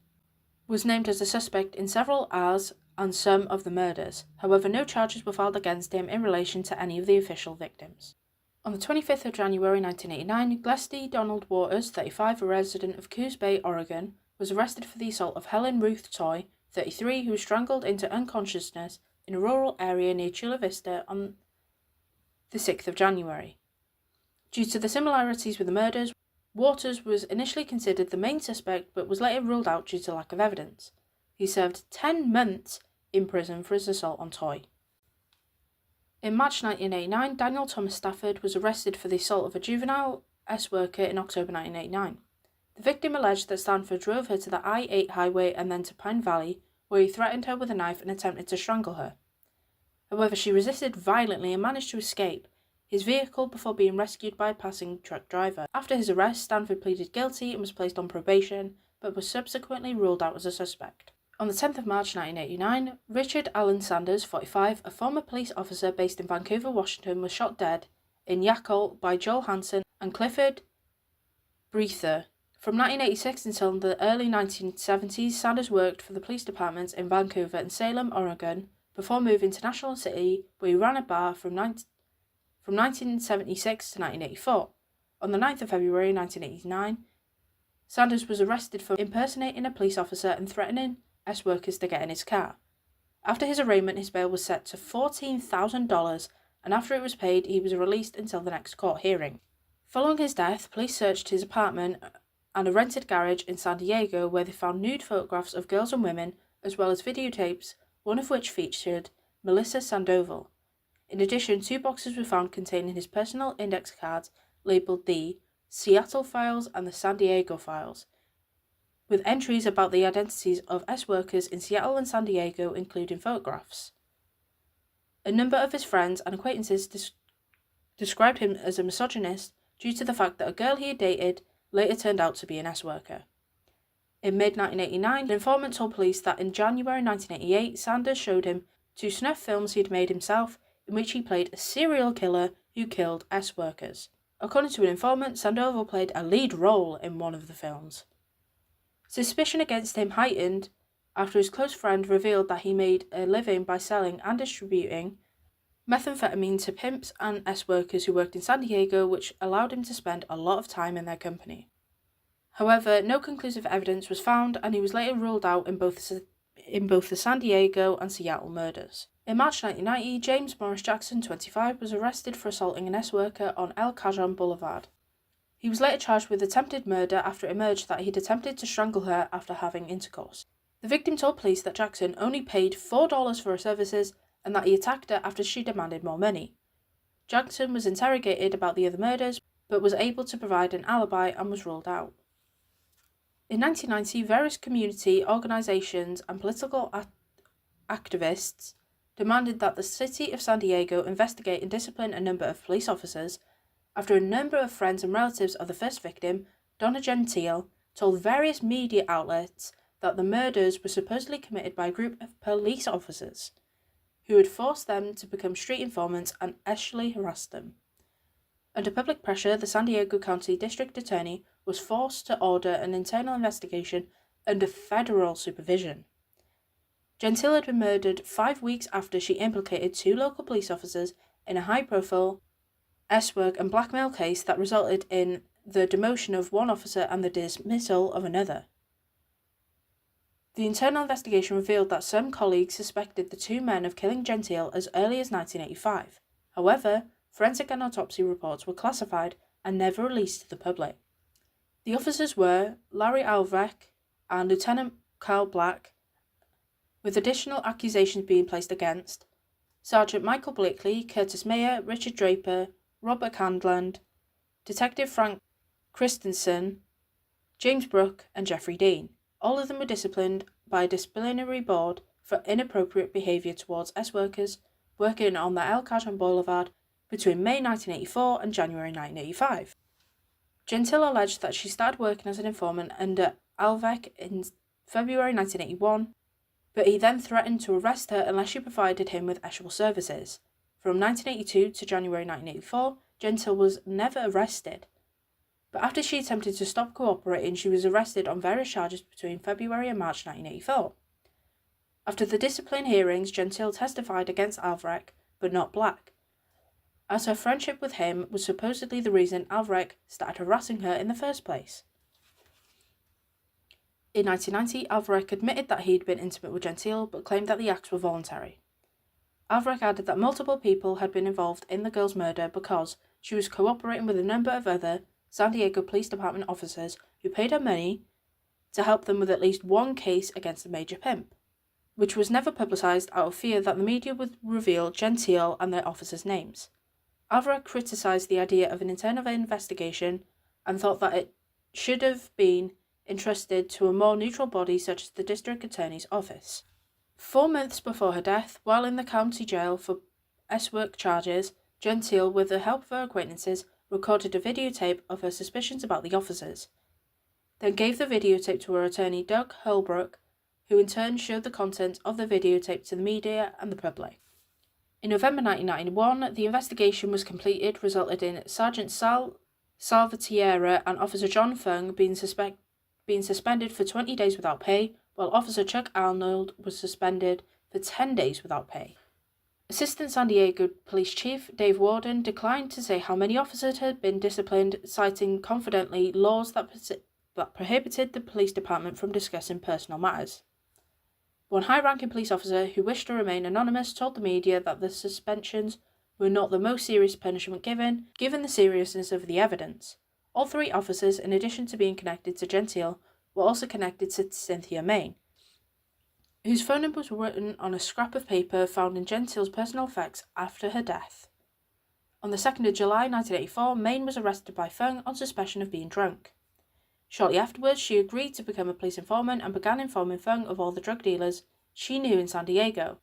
was named as a suspect in several R's and some of the murders. However, no charges were filed against him in relation to any of the official victims. On the 25th of January 1989, Glesty Donald Waters, 35, a resident of Coos Bay, Oregon, was arrested for the assault of Helen Ruth Toy, 33, who was strangled into unconsciousness in a rural area near Chula Vista on the 6th of January. Due to the similarities with the murders, Waters was initially considered the main suspect but was later ruled out due to lack of evidence. He served 10 months in prison for his assault on Toy. In March 1989, Daniel Thomas Stafford was arrested for the assault of a juvenile S-worker in October 1989. The victim alleged that Stafford drove her to the I-8 highway and then to Pine Valley, where he threatened her with a knife and attempted to strangle her. However, she resisted violently and managed to escape his vehicle before being rescued by a passing truck driver. After his arrest, Stanford pleaded guilty and was placed on probation, but was subsequently ruled out as a suspect. On the 10th of March 1989, Richard Allen Sanders, 45, a former police officer based in Vancouver, Washington, was shot dead in Yakult by Joel Hansen and Clifford Breather. From 1986 until the early 1970s, Sanders worked for the police departments in Vancouver and Salem, Oregon, before moving to National City, where he ran a bar from 1976 to 1984. On the 9th of February 1989, Sanders was arrested for impersonating a police officer and threatening S-workers to get in his car. After his arraignment, his bail was set to $14,000, and after it was paid, he was released until the next court hearing. Following his death, police searched his apartment and a rented garage in San Diego, where they found nude photographs of girls and women, as well as videotapes, one of which featured Melissa Sandoval. In addition, 2 boxes were found containing his personal index cards labelled the Seattle Files and the San Diego Files, with entries about the identities of S-workers in Seattle and San Diego, including photographs. A number of his friends and acquaintances described him as a misogynist due to the fact that a girl he had dated later turned out to be an S-worker. In mid-1989, an informant told police that in January 1988, Sanders showed him 2 snuff films he had made himself, in which he played a serial killer who killed S-workers. According to an informant, Sandoval played a lead role in one of the films. Suspicion against him heightened after his close friend revealed that he made a living by selling and distributing methamphetamine to pimps and S-workers who worked in San Diego, which allowed him to spend a lot of time in their company. However, no conclusive evidence was found, and he was later ruled out in both the San Diego and Seattle murders. In March 1990, James Morris Jackson, 25, was arrested for assaulting an S-worker on El Cajon Boulevard. He was later charged with attempted murder after it emerged that he'd attempted to strangle her after having intercourse. The victim told police that Jackson only paid $4 for her services and that he attacked her after she demanded more money. Jackson was interrogated about the other murders, but was able to provide an alibi and was ruled out. In 1990, various community organizations and political activists demanded that the city of San Diego investigate and discipline a number of police officers after a number of friends and relatives of the first victim, Donna Gentile, told various media outlets that the murders were supposedly committed by a group of police officers who had forced them to become street informants and sexually harassed them. Under public pressure, the San Diego County District Attorney was forced to order an internal investigation under federal supervision. Gentile had been murdered 5 weeks after she implicated 2 local police officers in a high-profile S-work and blackmail case that resulted in the demotion of one officer and the dismissal of another. The internal investigation revealed that some colleagues suspected the 2 men of killing Gentile as early as 1985. However, forensic and autopsy reports were classified and never released to the public. The officers were Larry Alvreck and Lieutenant Carl Black, with additional accusations being placed against Sergeant Michael Blakely, Curtis Mayer, Richard Draper, Robert Candland, Detective Frank Christensen, James Brooke, and Jeffrey Dean. All of them were disciplined by a disciplinary board for inappropriate behaviour towards S-workers working on the El Cajon Boulevard between May 1984 and January 1985. Gentile alleged that she started working as an informant under Alvreck in February 1981, but he then threatened to arrest her unless she provided him with actual services. From 1982 to January 1984, Gentile was never arrested, but after she attempted to stop cooperating, she was arrested on various charges between February and March 1984. After the discipline hearings, Gentile testified against Alvreck, but not Black, as her friendship with him was supposedly the reason Alvreck started harassing her in the first place. In 1990, Alvreck admitted that he had been intimate with Gentile, but claimed that the acts were voluntary. Alvreck added that multiple people had been involved in the girl's murder because she was cooperating with a number of other San Diego Police Department officers who paid her money to help them with at least one case against a major pimp, which was never publicised out of fear that the media would reveal Gentile and their officers' names. Alvreck criticised the idea of an internal investigation and thought that it should have been entrusted to a more neutral body such as the District Attorney's Office. 4 months before her death, while in the county jail for S-work charges, Gentile, with the help of her acquaintances, recorded a videotape of her suspicions about the officers, then gave the videotape to her attorney Doug Holbrook, who in turn showed the content of the videotape to the media and the public. In November 1991, the investigation was completed, resulted in Sergeant Salvatierra and Officer John Fung being suspended for 20 days without pay, while Officer Chuck Arnold was suspended for 10 days without pay. Assistant San Diego Police Chief Dave Warden declined to say how many officers had been disciplined, citing confidently laws that prohibited the police department from discussing personal matters. One high-ranking police officer who wished to remain anonymous told the media that the suspensions were not the most serious punishment given the seriousness of the evidence. All 3 officers, in addition to being connected to Gentile, were also connected to Cynthia Main, whose phone numbers were written on a scrap of paper found in Gentile's personal effects after her death. On the 2nd of July 1984, Main was arrested by Fung on suspicion of being drunk. Shortly afterwards, she agreed to become a police informant and began informing Fung of all the drug dealers she knew in San Diego,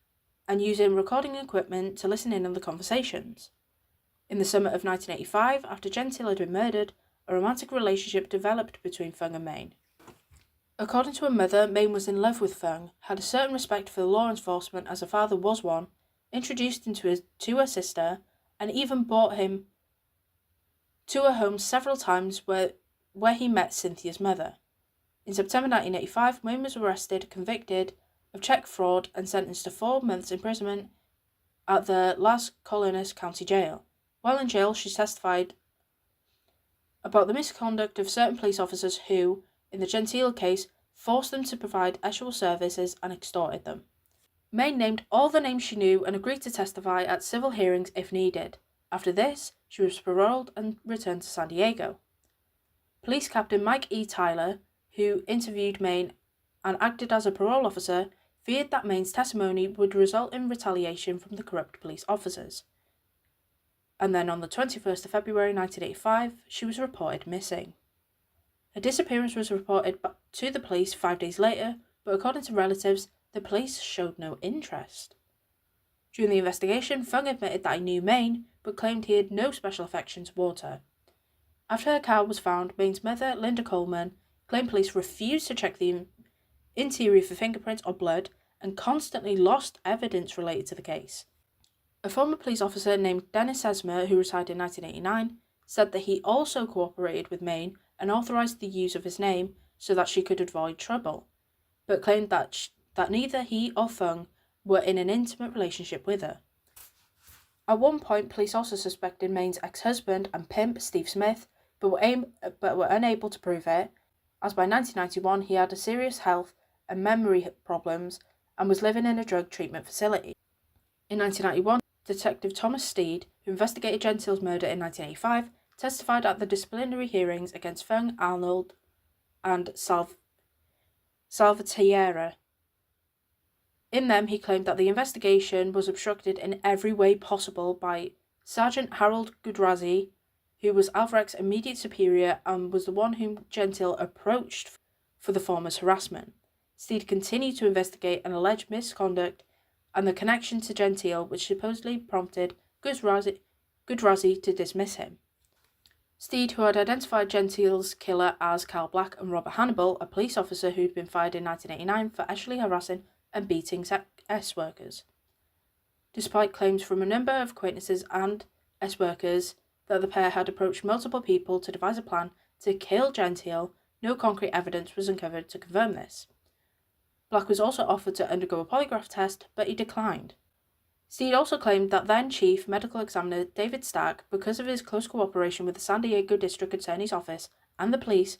and using recording equipment to listen in on the conversations. In the summer of 1985, after Gentile had been murdered, a romantic relationship developed between Fung and Main. According to her mother, Main was in love with Fung, had a certain respect for the law enforcement as her father was one, introduced him to her sister, and even brought him to her home several times where he met Cynthia's mother. In September 1985, Main was arrested, convicted of check fraud, and sentenced to 4 months imprisonment at the Las Colinas County Jail. While in jail, she testified about the misconduct of certain police officers who, in the Gentile case, forced them to provide actual services and extorted them. Main named all the names she knew and agreed to testify at civil hearings if needed. After this, she was paroled and returned to San Diego. Police Captain Mike E. Tyler, who interviewed Main and acted as a parole officer, feared that Main's testimony would result in retaliation from the corrupt police officers. And then on the 21st of February 1985, she was reported missing. Her disappearance was reported to the police 5 days later, but according to relatives, the police showed no interest. During the investigation, Fung admitted that he knew Main, but claimed he had no special affection towards her. After her car was found, Main's mother, Linda Coleman, claimed police refused to check the interior for fingerprints or blood and constantly lost evidence related to the case. A former police officer named Dennis Esmer, who retired in 1989, said that he also cooperated with Main and authorised the use of his name so that she could avoid trouble, but claimed that neither he or Fung were in an intimate relationship with her. At one point, police also suspected Main's ex-husband and pimp, Steve Smith, but were unable to prove it, as by 1991 he had serious health and memory problems and was living in a drug treatment facility. In 1991, Detective Thomas Steed, who investigated Gentile's murder in 1985, testified at the disciplinary hearings against Fung, Arnold, and Salvatierra. In them, he claimed that the investigation was obstructed in every way possible by Sergeant Harold Gudrazi, who was Alvarek's immediate superior and was the one whom Gentile approached for the former's harassment. Steed continued to investigate an alleged misconduct and the connection to Gentile, which supposedly prompted Gudrazi to dismiss him. Steed, who had identified Gentile's killer as Carl Black and Robert Hannibal, a police officer who had been fired in 1989 for actually harassing and beating S-workers. Despite claims from a number of acquaintances and S-workers that the pair had approached multiple people to devise a plan to kill Gentile, no concrete evidence was uncovered to confirm this. Black was also offered to undergo a polygraph test, but he declined. Steed also claimed that then Chief Medical Examiner David Stack, because of his close cooperation with the San Diego District Attorney's Office and the police,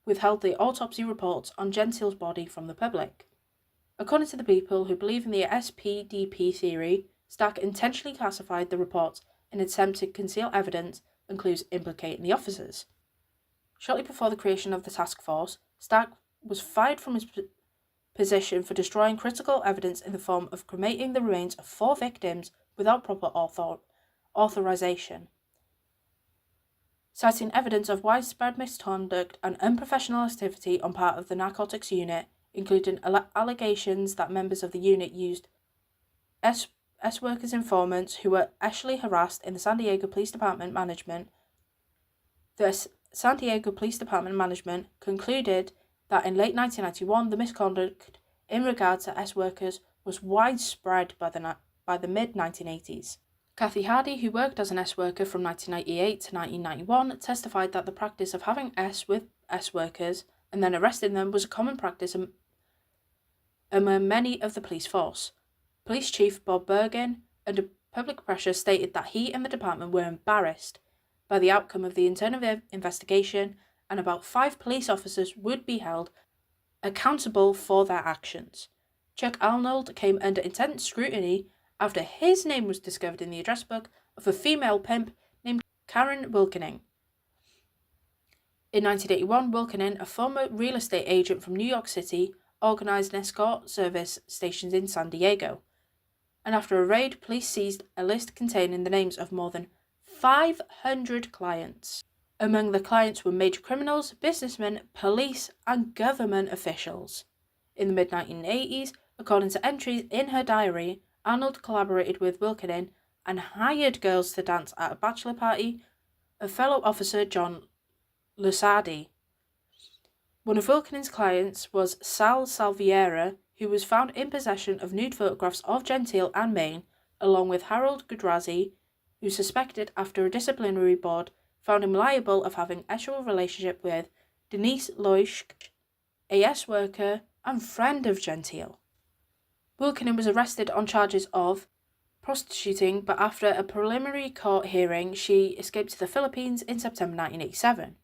withheld the autopsy reports on Gentile's body from the public. According to the people who believe in the SPDP theory, Stack intentionally classified the reports in an attempt to conceal evidence and clues implicating the officers. Shortly before the creation of the task force, Stack was fired from his position for destroying critical evidence in the form of cremating the remains of 4 victims without proper authorization, citing evidence of widespread misconduct and unprofessional activity on part of the narcotics unit, including allegations that members of the unit used S-workers informants who were actually harassed in the San Diego Police Department management. The San Diego Police Department management concluded that in late 1991 the misconduct in regard to S-workers was widespread by the mid-1980s. Kathy Hardy, who worked as an S-worker from 1998 to 1991, testified that the practice of having S with S-workers and then arresting them was a common practice among many of the police force. Police Chief Bob Bergen, under public pressure, stated that he and the department were embarrassed by the outcome of the internal investigation, and about 5 police officers would be held accountable for their actions. Chuck Arnold came under intense scrutiny after his name was discovered in the address book of a female pimp named Karen Wilkening. In 1981, Wilkening, a former real estate agent from New York City, organized an escort service stations in San Diego, and after a raid, police seized a list containing the names of more than 500 clients. Among the clients were major criminals, businessmen, police, and government officials. In the mid-1980s, according to entries in her diary, Arnold collaborated with Wilkening and hired girls to dance at a bachelor party of fellow officer John Lusardi. One of Wilkening's clients was Sal Salviera, who was found in possession of nude photographs of Gentile and Main, along with Harold Gudrazi, who suspected after a disciplinary board found him liable of having a sexual relationship with Denise Loisch, a S-worker and friend of Gentile. Wilkening was arrested on charges of prostituting, but after a preliminary court hearing, she escaped to the Philippines in September 1987.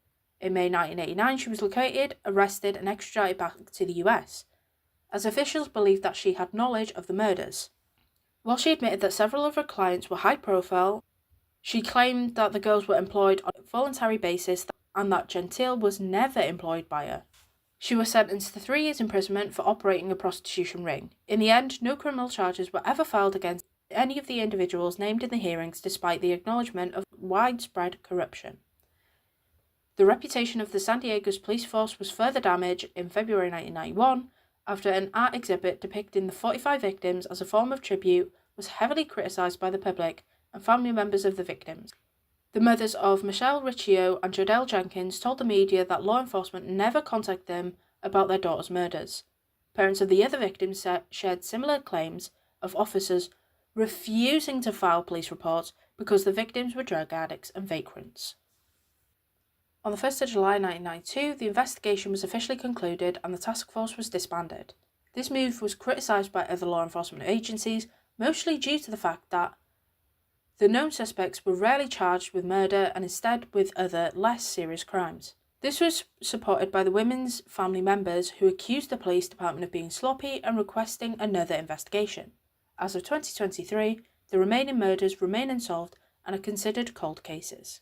In May 1989, she was located, arrested, and extradited back to the US, as officials believed that she had knowledge of the murders. While she admitted that several of her clients were high profile, she claimed that the girls were employed on a voluntary basis and that Gentile was never employed by her. She was sentenced to 3 years imprisonment for operating a prostitution ring. In the end, no criminal charges were ever filed against any of the individuals named in the hearings, despite the acknowledgement of widespread corruption. The reputation of the San Diego's police force was further damaged in February 1991 after an art exhibit depicting the 45 victims as a form of tribute was heavily criticised by the public and family members of the victims. The mothers of Michelle Riccio and Jodelle Jenkins told the media that law enforcement never contacted them about their daughter's murders. Parents of the other victims shared similar claims of officers refusing to file police reports because the victims were drug addicts and vagrants. On the 1st of July 1992, the investigation was officially concluded and the task force was disbanded. This move was criticised by other law enforcement agencies, mostly due to the fact that the known suspects were rarely charged with murder and instead with other, less serious crimes. This was supported by the women's family members who accused the police department of being sloppy and requesting another investigation. As of 2023, the remaining murders remain unsolved and are considered cold cases.